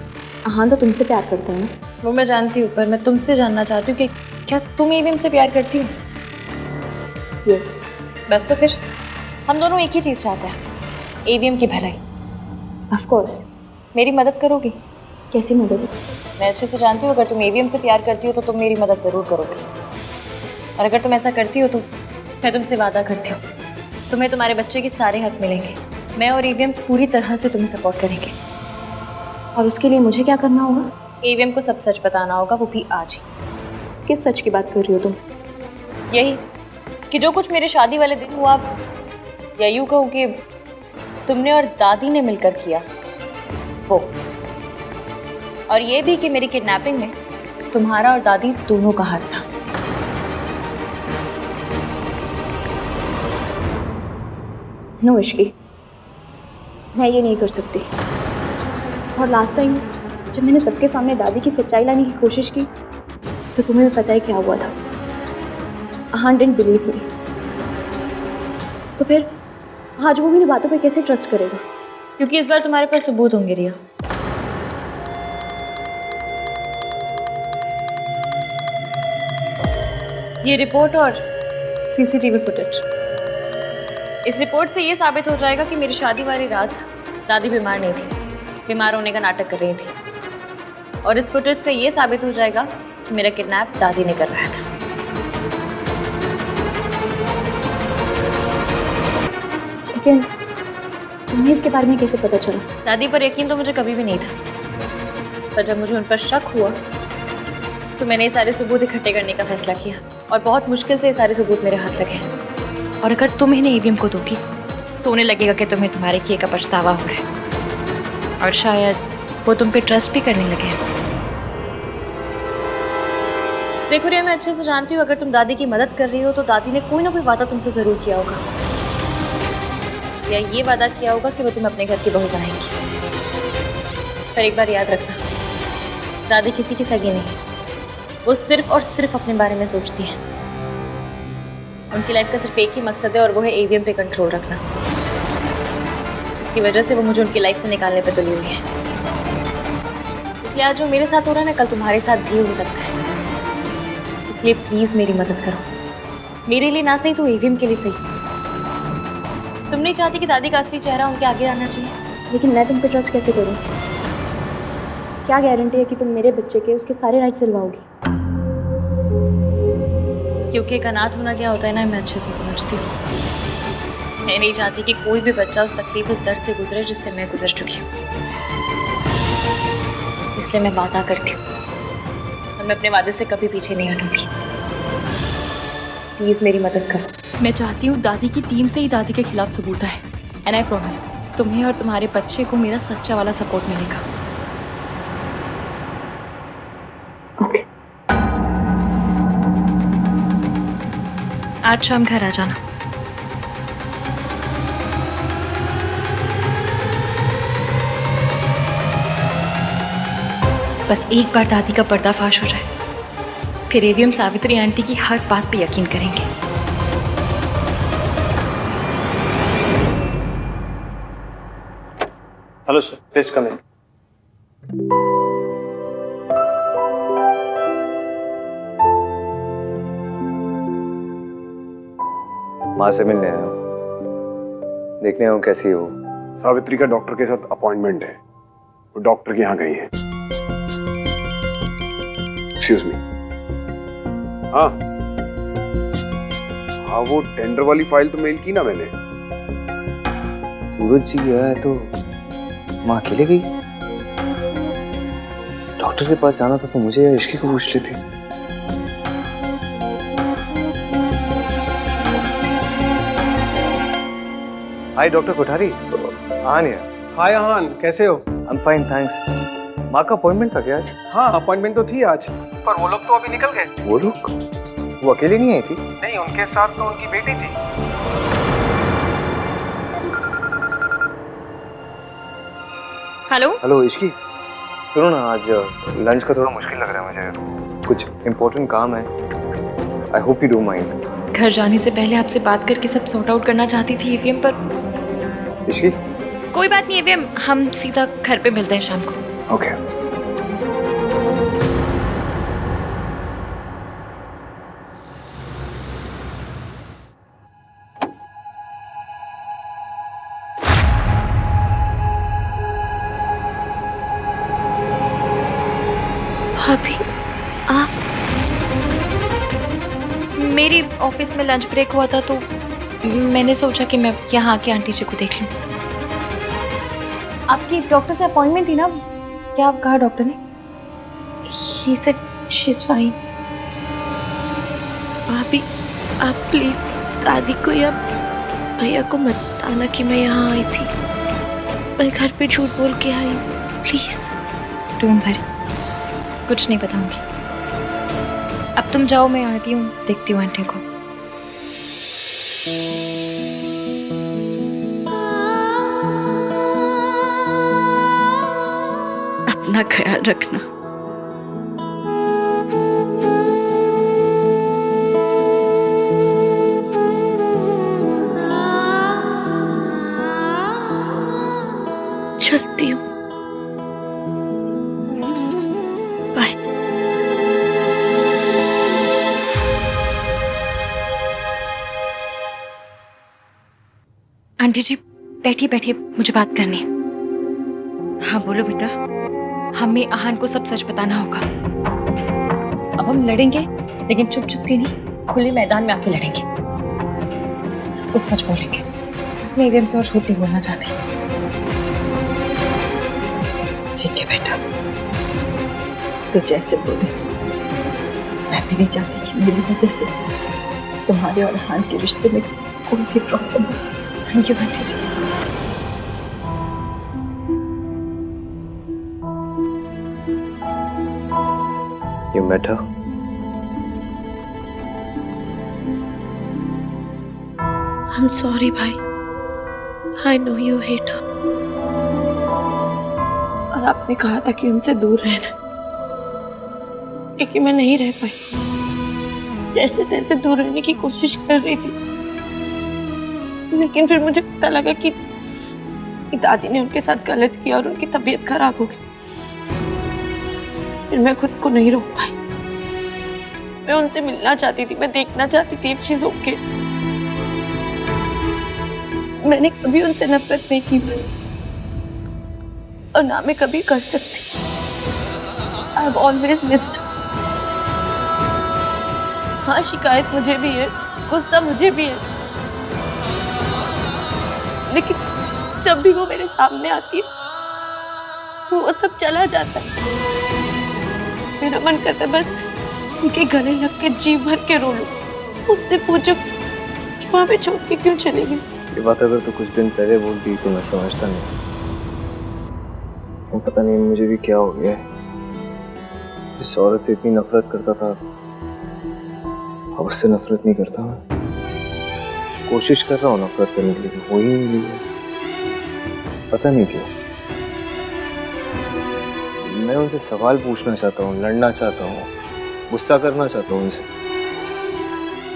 हाँ, तो तुमसे प्यार करता है ना। वो मैं जानती हूँ, पर मैं तुमसे जानना चाहती हूँ कि क्या तुम एवीएम से प्यार करती हो? यस। बस तो फिर हम दोनों एक ही चीज़ चाहते हैं, एवीएम की भलाई। Of course. मेरी मदद करोगी? कैसी मदद? मैं अच्छे से जानती हूँ अगर तुम एवीएम से प्यार करती हो तो तुम मेरी मदद ज़रूर करोगी। और अगर तुम ऐसा करती हो तो मैं तुमसे वादा करती हूँ, तुम्हें तुम्हारे बच्चे के सारे हक मिलेंगे। मैं और एवीएम पूरी तरह से तुम्हें सपोर्ट करेंगे। और उसके लिए मुझे क्या करना होगा? एवीएम को सब सच बताना होगा, वो भी आज ही। किस सच की बात कर रही हो तुम? यही कि जो कुछ मेरे शादी वाले दिन हुआ, या यूँ कहूँ कि तुमने और दादी ने मिलकर किया वो, और ये भी कि मेरी किडनैपिंग में तुम्हारा और दादी दोनों का हाथ था। नो इश्की, मैं ये नहीं कर सकती। और लास्ट टाइम जब मैंने सबके सामने दादी की सच्चाई लाने की कोशिश की तो तुम्हें भी पता है क्या हुआ था। हाँ, डिडंट बिलीव मी। तो फिर आज वो मेरी बातों पे कैसे ट्रस्ट करेगा? क्योंकि इस बार तुम्हारे पास सबूत होंगे रिया। ये रिपोर्ट और सीसीटीवी फुटेज। इस रिपोर्ट से ये साबित हो जाएगा कि मेरी शादी वाली रात दादी बीमार नहीं थी, बीमार होने का नाटक कर रही थी। और इस फुटेज से ये साबित हो जाएगा कि मेरा किडनैप दादी ने कर रहा था। लेकिन तुम्हें इसके बारे में कैसे पता चला? दादी पर यकीन तो मुझे कभी भी नहीं था, पर जब मुझे उन पर शक हुआ तो मैंने ये सारे सबूत इकट्ठे करने का फैसला किया। और बहुत मुश्किल से ये सारे सबूत मेरे हाथ लगे। और अगर तुम इन्हें ईवीएम को दोगी तो उन्हें लगेगा कि तुम्हें तुम्हारे किए का पछतावा हो रहा है, और शायद वो तुम पे ट्रस्ट भी करने लगे। देखो रिया, मैं अच्छे से जानती हूँ अगर तुम दादी की मदद कर रही हो तो दादी ने कोई ना कोई वादा तुमसे ज़रूर किया होगा, या ये वादा किया होगा कि वो तुम्हें अपने घर की बहू बनाएंगी। पर एक बार याद रखना, दादी किसी की सगी नहीं, वो सिर्फ और सिर्फ अपने बारे में सोचती है। उनकी लाइफ का सिर्फ एक ही मकसद है और वो है एवीएम पे कंट्रोल रखना, जिसकी वजह से वो मुझे उनकी लाइफ से निकालने पे तुली हुई है। इसलिए आज जो मेरे साथ हो रहा है ना, कल तुम्हारे साथ भी हो सकता है। इसलिए प्लीज़ मेरी मदद करो, मेरे लिए ना सही तो एवीएम के लिए सही। तुम नहीं चाहती कि दादी का असली चेहरा उनके आगे आना चाहिए? लेकिन मैं तुम पे ट्रस्ट कैसे करूँ? क्या गारंटी है कि तुम मेरे बच्चे के उसके सारे राइट्स दिलवाओगी? क्योंकि एक अनाथ होना क्या होता है ना, मैं अच्छे से समझती हूँ। मैं नहीं चाहती कि कोई भी बच्चा उस तकलीफ, उस दर्द से गुजरे जिससे मैं गुजर चुकी हूँ। इसलिए मैं वादा करती हूँ और मैं अपने वादे से कभी पीछे नहीं हटूंगी। प्लीज मेरी मदद करो। मैं चाहती हूँ दादी की टीम से ही दादी के खिलाफ सबूत आए। एंड आई प्रॉमिस, तुम्हें और तुम्हारे बच्चे को मेरा सच्चा वाला सपोर्ट मिलेगा। ओके। आज शाम घर आ जाना। बस एक बार दादी का पर्दाफाश हो जाए, फिर एवीएम सावित्री आंटी की हर बात पे यकीन करेंगे। हेलो सर, प्लीज कम इन। माँ से मिलने आया हूँ, देखने आया हूँ कैसी हो। सावित्री का डॉक्टर के साथ अपॉइंटमेंट है, वो डॉक्टर के यहाँ गई है। Excuse me. हाँ हाँ, वो टेंडर वाली फाइल तो मेल की ना मैंने। सूरज जी गया है तो माँ अकेले गई? डॉक्टर के पास जाना था तो मुझे या इश्की को पूछ लेती। हाय डॉक्टर कोठारी। आन यार। हाय आहान, कैसे हो? I am fine thanks. माँ का अपॉइंटमेंट था क्या आज? हाँ, अपॉइंटमेंट तो थी आज, पर वो लोग तो अभी निकल गए। वो लोग? वो अकेले नहीं आई थी? नहीं, उनके साथ तो उनकी बेटी थी। हेलो हेलो इश्की, सुनो ना, आज लंच का थोड़ा मुश्किल लग रहा है मुझे, कुछ इम्पोर्टेंट काम है। I hope you don't mind. घर जाने से पहले आपसे बात करके सब सॉर्ट आउट करना चाहती थी एवीएम, पर इश्की कोई बात नहीं एवीएम, हम सीधा घर पे मिलते हैं शाम को। ओके। भाभी आप? मेरी ऑफिस में लंच ब्रेक हुआ था तो मैंने सोचा कि मैं यहाँ आके आंटी जी को देख लूँ। आपकी डॉक्टर से अपॉइंटमेंट थी ना, क्या आप कहा डॉक्टर ने? He said she's fine. भाभी आप प्लीज दादी को या भैया को मत बताना कि मैं यहाँ आई थी। मैं घर पे झूठ बोल के आई, प्लीज। डोंट वरी, कुछ नहीं बताऊंगी। अब तुम जाओ, मैं आती हूँ, देखती हूँ आंटी को। अपना ख्याल रखना। चलती हूँ, बाय। आंटी जी बैठिए बैठिए, मुझे बात करनी है। हाँ बोलो बेटा। हमें आहान को सब सच बताना होगा। अब हम लड़ेंगे, लेकिन चुप चुप के नहीं, खुले मैदान में आके लड़ेंगे। सब कुछ सच बोलेंगे। इसमें एवीएम से और झूठ नहीं बोलना चाहती। ठीक है बेटा, तो जैसे बोले। मैं भी नहीं चाहती कि मेरी वजह से तुम्हारे और आहान के रिश्ते में कोई भी प्रॉब्लम हो। Thank you aunty ji. You met her? I'm sorry भाई, I know you hate her। और आपने कहा था कि उनसे दूर रहना, लेकिन मैं नहीं रह पाई। जैसे तैसे दूर रहने की कोशिश कर रही थी, लेकिन फिर मुझे पता लगा कि दादी ने उनके साथ गलत किया और उनकी तबीयत खराब हो गई। फिर मैं खुद को नहीं रोक पाई। मैं उनसे मिलना चाहती थी, मैं देखना चाहती थी if she's okay। मैंने कभी उनसे नफरत नहीं की और ना मैं कभी कर सकती। I have always missed. हाँ, शिकायत मुझे भी है, गुस्सा मुझे भी है, लेकिन जब भी वो मेरे सामने आती है वो सब चला जाता है। मेरा मन करता है बस उनके गले लग के जी भर के रो लूं, उनसे पूछो कि वहाँ पे छोड़ के क्यों चली गई। ये बात अगर तो कुछ दिन पहले बोलती तो मैं समझता नहीं। वो पता नहीं मुझे भी क्या हो गया है, इस औरत से इतनी नफरत करता था, अब उससे नफरत नहीं करता। मैं कोशिश कर रहा हूँ नफरत करने के लिए, हो ही नहीं रही है, पता नहीं क्यों। मैं उनसे सवाल पूछना चाहता हूँ, लड़ना चाहता हूँ, गुस्सा करना चाहता हूँ उनसे।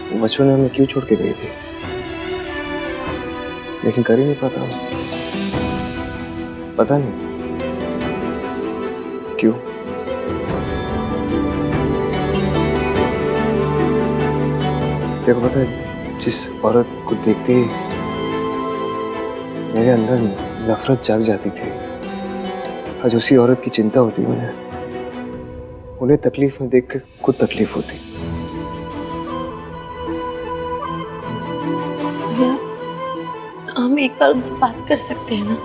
वो बचपन में हमें क्यों छोड़ के गई थी, लेकिन कर ही नहीं पाता हूँ, पता नहीं क्यों। देखो पता है, जिस औरत को देखते ही मेरे अंदर नफरत जाग जाती थी, आज उसी औरत की चिंता होती मुझे। उन्हें तकलीफ में देख के खुद तकलीफ होती। भैया, तो हम एक बार उनसे बात कर सकते हैं ना?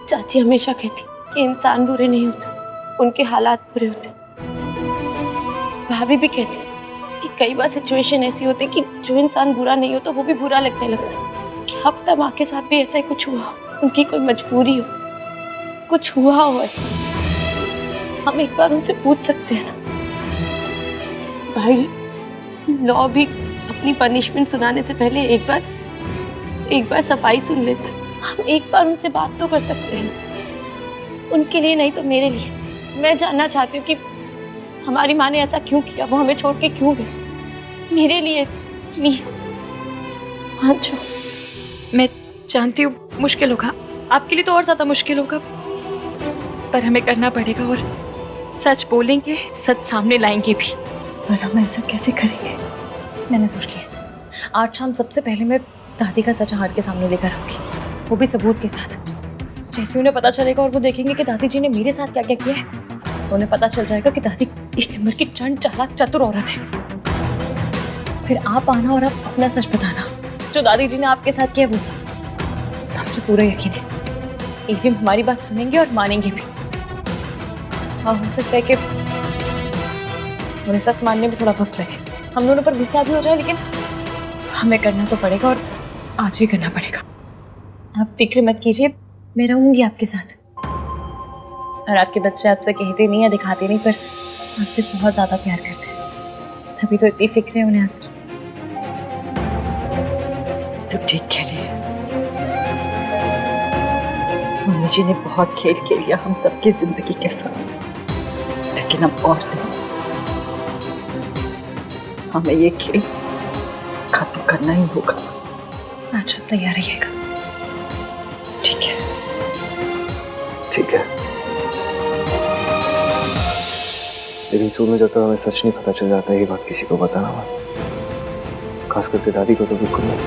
चाची हमेशा कहती कि इंसान बुरे नहीं होते, उनके हालात बुरे होते। भाभी भी कहती कि कई बार सिचुएशन ऐसी होती कि जो इंसान बुरा नहीं हो तो वो भी बुरा लगने लगता है। क्या पता माँ के साथ भी ऐसा ही कुछ हुआ, उनकी कोई मजबूरी हो, कुछ हुआ हो ऐसा। हम एक बार उनसे पूछ सकते हैं ना? भाई, लॉ भी अपनी पनिशमेंट सुनाने से पहले एक बार सफाई सुन लेते। हम एक बार उनसे बात तो कर सकते हैं, उनके लिए नहीं तो मेरे लिए। मैं जानना चाहती हूँ कि हमारी माँ ने ऐसा क्यों किया, वो हमें छोड़ के क्यों गई। मेरे लिए प्लीज मान जाओ। मैं जानती हूँ मुश्किल होगा, आपके लिए तो और ज्यादा मुश्किल होगा, पर हमें करना पड़ेगा और सच बोलेंगे, सच सामने लाएंगे भी। पर हम ऐसा कैसे करेंगे? मैंने सोच लिया, आज शाम सबसे पहले मैं दादी का सच हार्ट के सामने लेकर आऊंगी, वो भी सबूत के साथ। जैसे उन्हें पता चलेगा और वो देखेंगे कि दादी जी ने मेरे साथ क्या क्या किया है, उन्हें पता चल जाएगा कि दादी एक नंबर की चंड चालाक चतुर औरत है। फिर आप आना और आप अपना सच बताना, जो दादी जी ने आपके साथ किया वो सब। तो मुझे पूरा यकीन है ईवीएम हमारी बात सुनेंगे और मानेंगे भी। हाँ, हो सकता है कि उन्हें सच मानने में थोड़ा वक्त लगे, हम दोनों पर गुस्सा भी हो जाए, लेकिन हमें करना तो पड़ेगा और आज ही करना पड़ेगा। आप फिक्र मत कीजिए, मैं रहूंगी आपके साथ। और आपके बच्चे आपसे कहते नहीं या दिखाते नहीं, पर आपसे बहुत ज्यादा प्यार करते हैं, तभी तो इतनी फिक्र है उन्हें आपकी। तो ठीक कह रही है, मम्मी जी ने बहुत खेल खेल लिया हम सबकी जिंदगी के साथ, लेकिन अब और नहीं, हमें ये खेल खत्म करना ही होगा। अच्छा, आप तैयार रहिएगा। ठीक है, ठीक है, लेकिन शुरू में जब तक हमें सच नहीं पता चल जाता, ये बात किसी को बताना मत, खास करके दादी को तो बिल्कुल नहीं।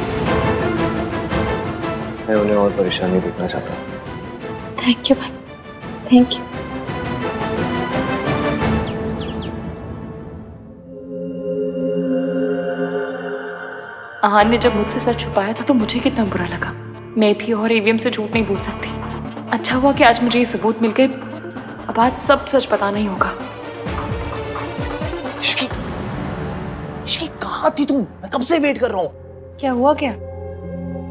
मैं उन्हें और परेशान नहीं देखना चाहता। थैंक यू भाई, थैंक यू। आहान ने जब मुझसे सच छुपाया था तो मुझे कितना बुरा लगा। मैं भी और ईवीएम से झूठ नहीं बोल सकती। अच्छा हुआ कि आज मुझे ये सबूत मिल गए, अब आज सब सच बताना ही होगा। इश्की कहाँ थी तुम? मैं कब से वेट कर रहा हूँ। क्या हुआ क्या?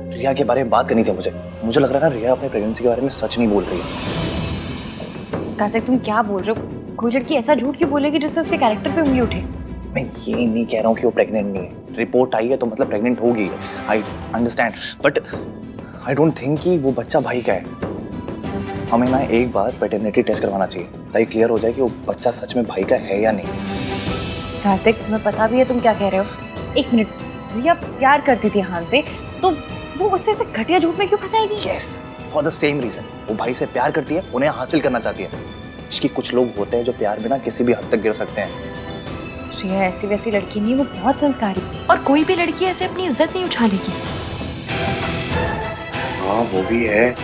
रिया के बारे में बात करनी थी मुझे लग रहा है रिया अपने प्रेगनेंसी के बारे में सच नहीं बोल रही है। कार्तिक, तुम क्या बोल रहे हो? कोई लड़की ऐसा झूठ क्यों बोलेगी जिससे उसके कैरेक्टर पे उंगली उठे? मैं ये नहीं कह रहा हूँ कि वो प्रेग्नेंट नहीं है, रिपोर्ट आई है तो मतलब प्रेग्नेंट होगी। I understand, but I don't think कि वो बच्चा भाई का है। हमें ना एक बार पैटर्निटी टेस्ट करवाना चाहिए ताकि क्लियर हो जाए कि वो बच्चा सच में भाई का है या नहीं। कार्तिक, तुम्हें पता भी है तुम क्या कह रहे हो? एक मिनट, रिया प्यार करती थी आहान से, तो वो उससे ऐसे घटिया झूठ में क्यों फंसाएगी? Yes, for the same reason. वो भाई से प्यार करती है, उन्हें हासिल करना चाहती है। इसकी कुछ लोग होते हैं जो प्यार में ना किसी भी हद तक गिर सकते हैं। रिया ऐसी वैसी लड़की नहीं, वो बहुत संस्कारी। और कोई भी लड़की ऐसे अपनी इज्जत नहीं उछालेगी। हाँ, वो भी है।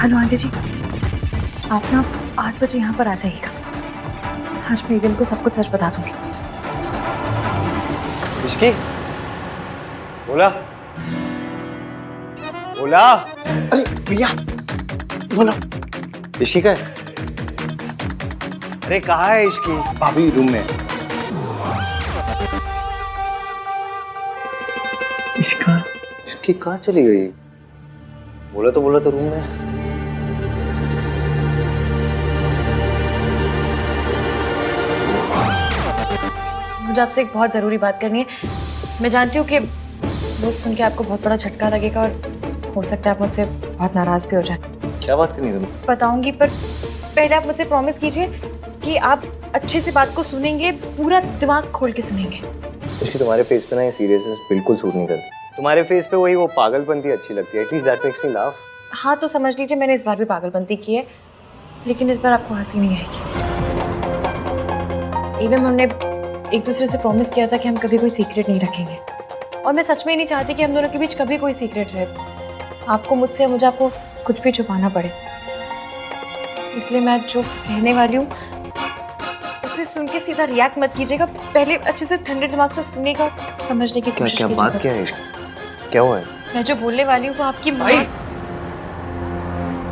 हेलो आंटी जी, आप ना 8 बजे यहाँ पर आ जाइएगा। आज मैं इवेन को सब कुछ सच बता दूंगी। इश्की, बोला बोला। अरे भैया बोलो। इश्की का है? अरे कहाँ है इश्की? भाभी रूम में। इश्की कहाँ चली गई? बोला तो रूम में। मुझे आपसे एक बहुत ज़रूरी बात करनी है। मैं जानती हूँ कि वो सुन के आपको बहुत बड़ा झटका लगेगा और हो सकता है आप मुझसे बहुत नाराज़ भी हो जाए। क्या बात करनी है तुम्हें? बताऊंगी, पर पहले आप मुझसे प्रॉमिस कीजिए कि आप अच्छे से बात को सुनेंगे, पूरा दिमाग खोल के सुनेंगे। इश्की, तुम्हारे फेस पे ना ये सीरियसनेस बिल्कुल सूट नहीं करती। तुम्हारे फेस पे वही वो पागलपंती अच्छी लगती है। At least that makes me laugh. हाँ तो समझ लीजिए मैंने इस बार भी पागलपंती की है, लेकिन इस बार आपको हंसी नहीं आएगी। इवन हमने एक दूसरे से प्रॉमिस किया था कि हम कभी कोई सीक्रेट नहीं रखेंगे, और मैं सच में नहीं चाहती कि हम दोनों के बीच कभी कोई सीक्रेट रहे, आपको मुझसे, मुझे आपको कुछ भी छुपाना पड़े। इसलिए मैं जो कहने वाली हूँ उसे सुन के सीधा रिएक्ट मत कीजिएगा, पहले अच्छे से ठंडे दिमाग से सुनिएगा, समझने की कोशिश कीजिएगा। बात क्या है इश्की? क्या हुआ है? मैं जो बोलने वाली हूँ वो आपकी माँ।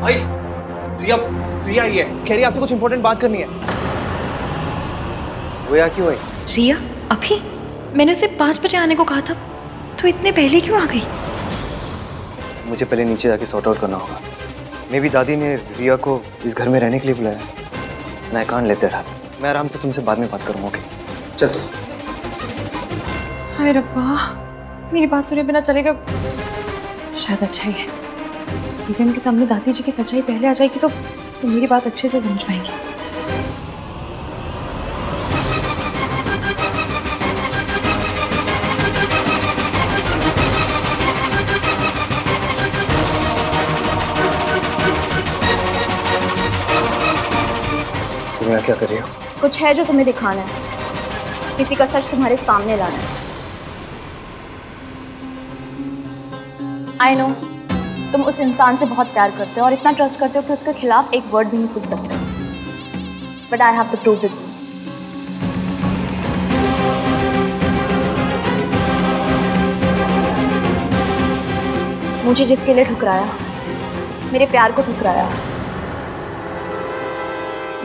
भाई रिया ये कह रही है आपसे कुछ इंपॉर्टेंट बात करनी है। वो यहाँ क्यों आई? रिया अभी? मैंने उसे 5 बजे आने को कहा था, तो इतने पहले क्यों आ गई? मुझे पहले नीचे जाके सॉर्ट आउट करना होगा। मे भी दादी ने रिया को इस घर में रहने के लिए बुलाया है। मैं कान लेते रहा। मैं आराम से तुमसे बाद में बात करूँगा। ओके चल तो। हाय रब्बा, मेरी बात सुने बिना चलेगा, शायद अच्छा ही है। इवन के सामने दादी जी की सच्चाई पहले आ जाएगी तो मेरी बात अच्छे से समझ पाएंगे। तुम यहाँ क्या कर रही हो? कुछ है जो तुम्हें दिखाना है, किसी का सच तुम्हारे सामने लाना है। आई नो तुम उस इंसान से बहुत प्यार करते हो और इतना ट्रस्ट करते हो कि उसके खिलाफ एक वर्ड भी नहीं सोच सकते, but I have to prove it. मुझे जिसके लिए ठुकराया, मेरे प्यार को ठुकराया,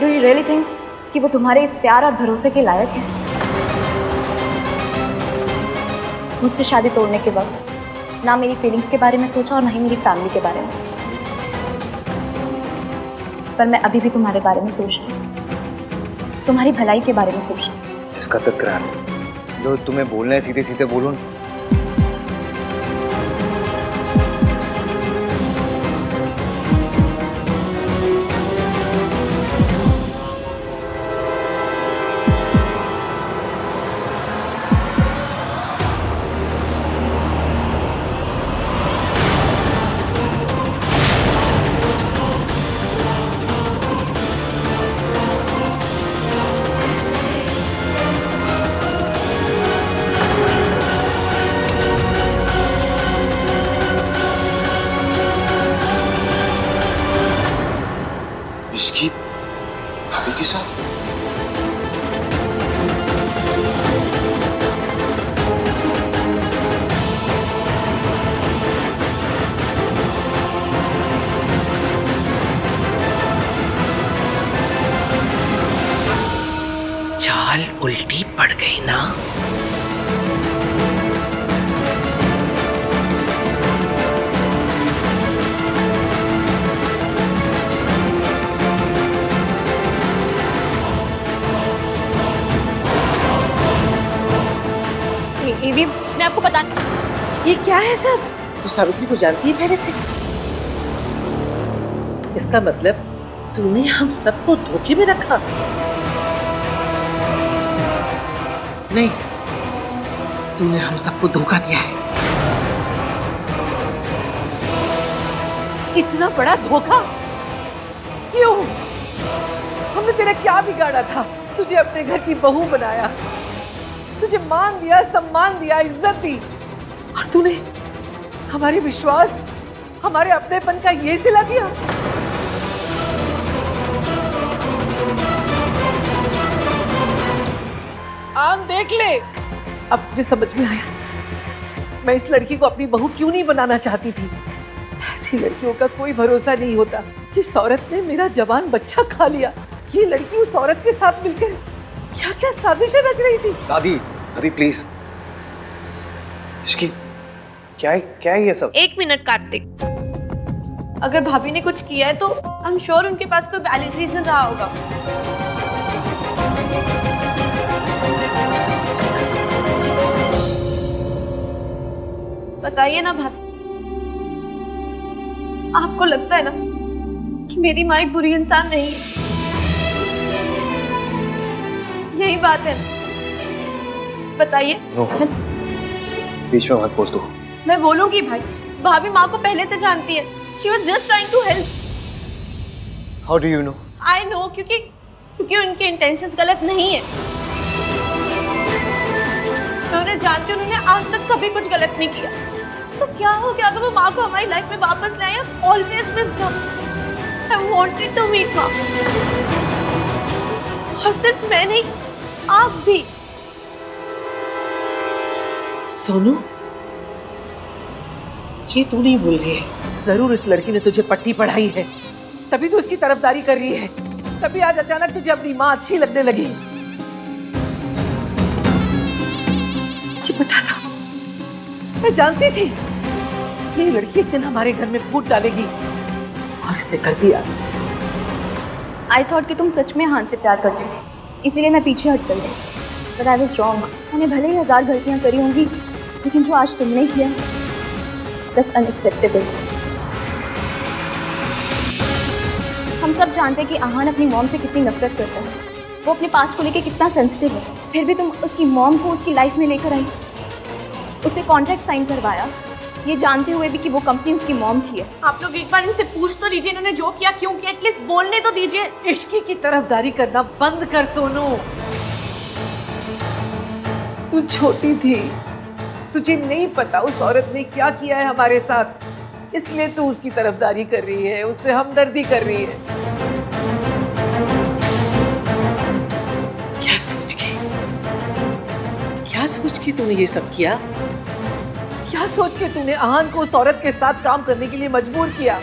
डू यू रियली थिंक कि वो तुम्हारे इस प्यार और भरोसे के लायक है? मुझसे शादी तोड़ने के वक्त ना मेरी फीलिंग्स के बारे में सोचा और ना ही मेरी फैमिली के बारे में, पर मैं अभी भी तुम्हारे बारे में सोचती हूँ, तुम्हारी भलाई के बारे में सोचती हूँ। जिसका तकरार जो तुम्हें बोलना है सीधे सीधे बोलो। इसकी भाभी के साथ? चाल उल्टी पड़ गई ना। ये मैं आपको बता, ये क्या है सब? तू सावित्री को जानती है पहले से? इसका मतलब तूने हम सबको धोखे में रखा? नहीं, तूने हम सबको धोखा दिया है। इतना बड़ा धोखा क्यों? हमने तेरा क्या बिगाड़ा था? तुझे अपने घर की बहू बनाया, तुझे मान दिया, सम्मान दिया, इज्जत दी, और तूने हमारे विश्वास, हमारे अपनेपन का ये सिला दिया। आन देख ले। अब मुझे समझ में आया, मैं इस लड़की को अपनी बहू क्यों नहीं बनाना चाहती थी। ऐसी लड़कियों का कोई भरोसा नहीं होता। जिस औरत ने मेरा जवान बच्चा खा लिया, ये लड़की उस औरत के साथ मिलकर क्या क्या साजिशें रच रही थी। दादी दादी प्लीज, इसकी क्या है ये सब? 1 मिनट कार्तिक। अगर भाभी ने कुछ किया है तो आई एम श्योर उनके पास कोई वैलिड रीजन रहा होगा। बताइए ना भाभी, आपको लगता है ना कि मेरी माँ एक बुरी इंसान नहीं है? यही बात है ना? बताइए। बीच में मत बोल तू। मैं बोलूंगी भाई, भाभी माँ को पहले से जानती है। She was just trying to help. How do you know? I know क्योंकि उनके इंटेंशंस गलत नहीं है। मैं उन्हें जानती हूँ, उन्होंने आज तक कभी कुछ गलत नहीं किया। तो क्या हो गया अगर वो माँ को हमारी लाइफ में वापस लाए? Always missed her. I wanted to meet माँ। और सिर्फ मैं नहीं, आप भी। सोनू, ये तू नहीं भूल रही है। जरूर इस लड़की ने तुझे पट्टी पढ़ाई है, तभी तो उसकी तरफदारी कर रही है। तभी आज अचानक तुझे अपनी माँ अच्छी लगने लगी। मुझे पता था, मैं जानती थी ये लड़की एक दिन हमारे घर में फूट डालेगी, और इसने कर दिया। आई थॉट कि तुम सच में हान से प्यार करती थी, इसीलिए मैं पीछे हट गई थी। But I was wrong. मैंने भले ही 1000 गलतियां करी होंगी, लेकिन जो आज तुमने किया, दैट्स अनएक्सेप्टेबल। हम सब जानते हैं कि आहान अपनी मॉम से कितनी नफरत करता है, वो अपने पास्ट को लेके कितना सेंसिटिव है। फिर भी तुम उसकी मॉम को उसकी लाइफ में लेकर आई, उससे कॉन्ट्रैक्ट साइन करवाया, ये जानते हुए भी कि वो कंपनी उसकी मॉम की है। आप लोग एक बार इनसे पूछ तो लीजिए इन्होंने जो किया क्यों किया, एटलीस्ट बोलने तो दीजिए। इश्की की तरफदारी करना बंद कर सोनू। तू छोटी थी, तुझे नहीं पता उस औरत ने क्या किया है हमारे साथ, इसलिए तू उसकी तरफदारी कर रही है, उससे हमदर्दी कर रही है। क्या सोच के तूने ये सब किया? क्या सोच के तूने आहान को उस औरत के साथ काम करने के लिए मजबूर किया?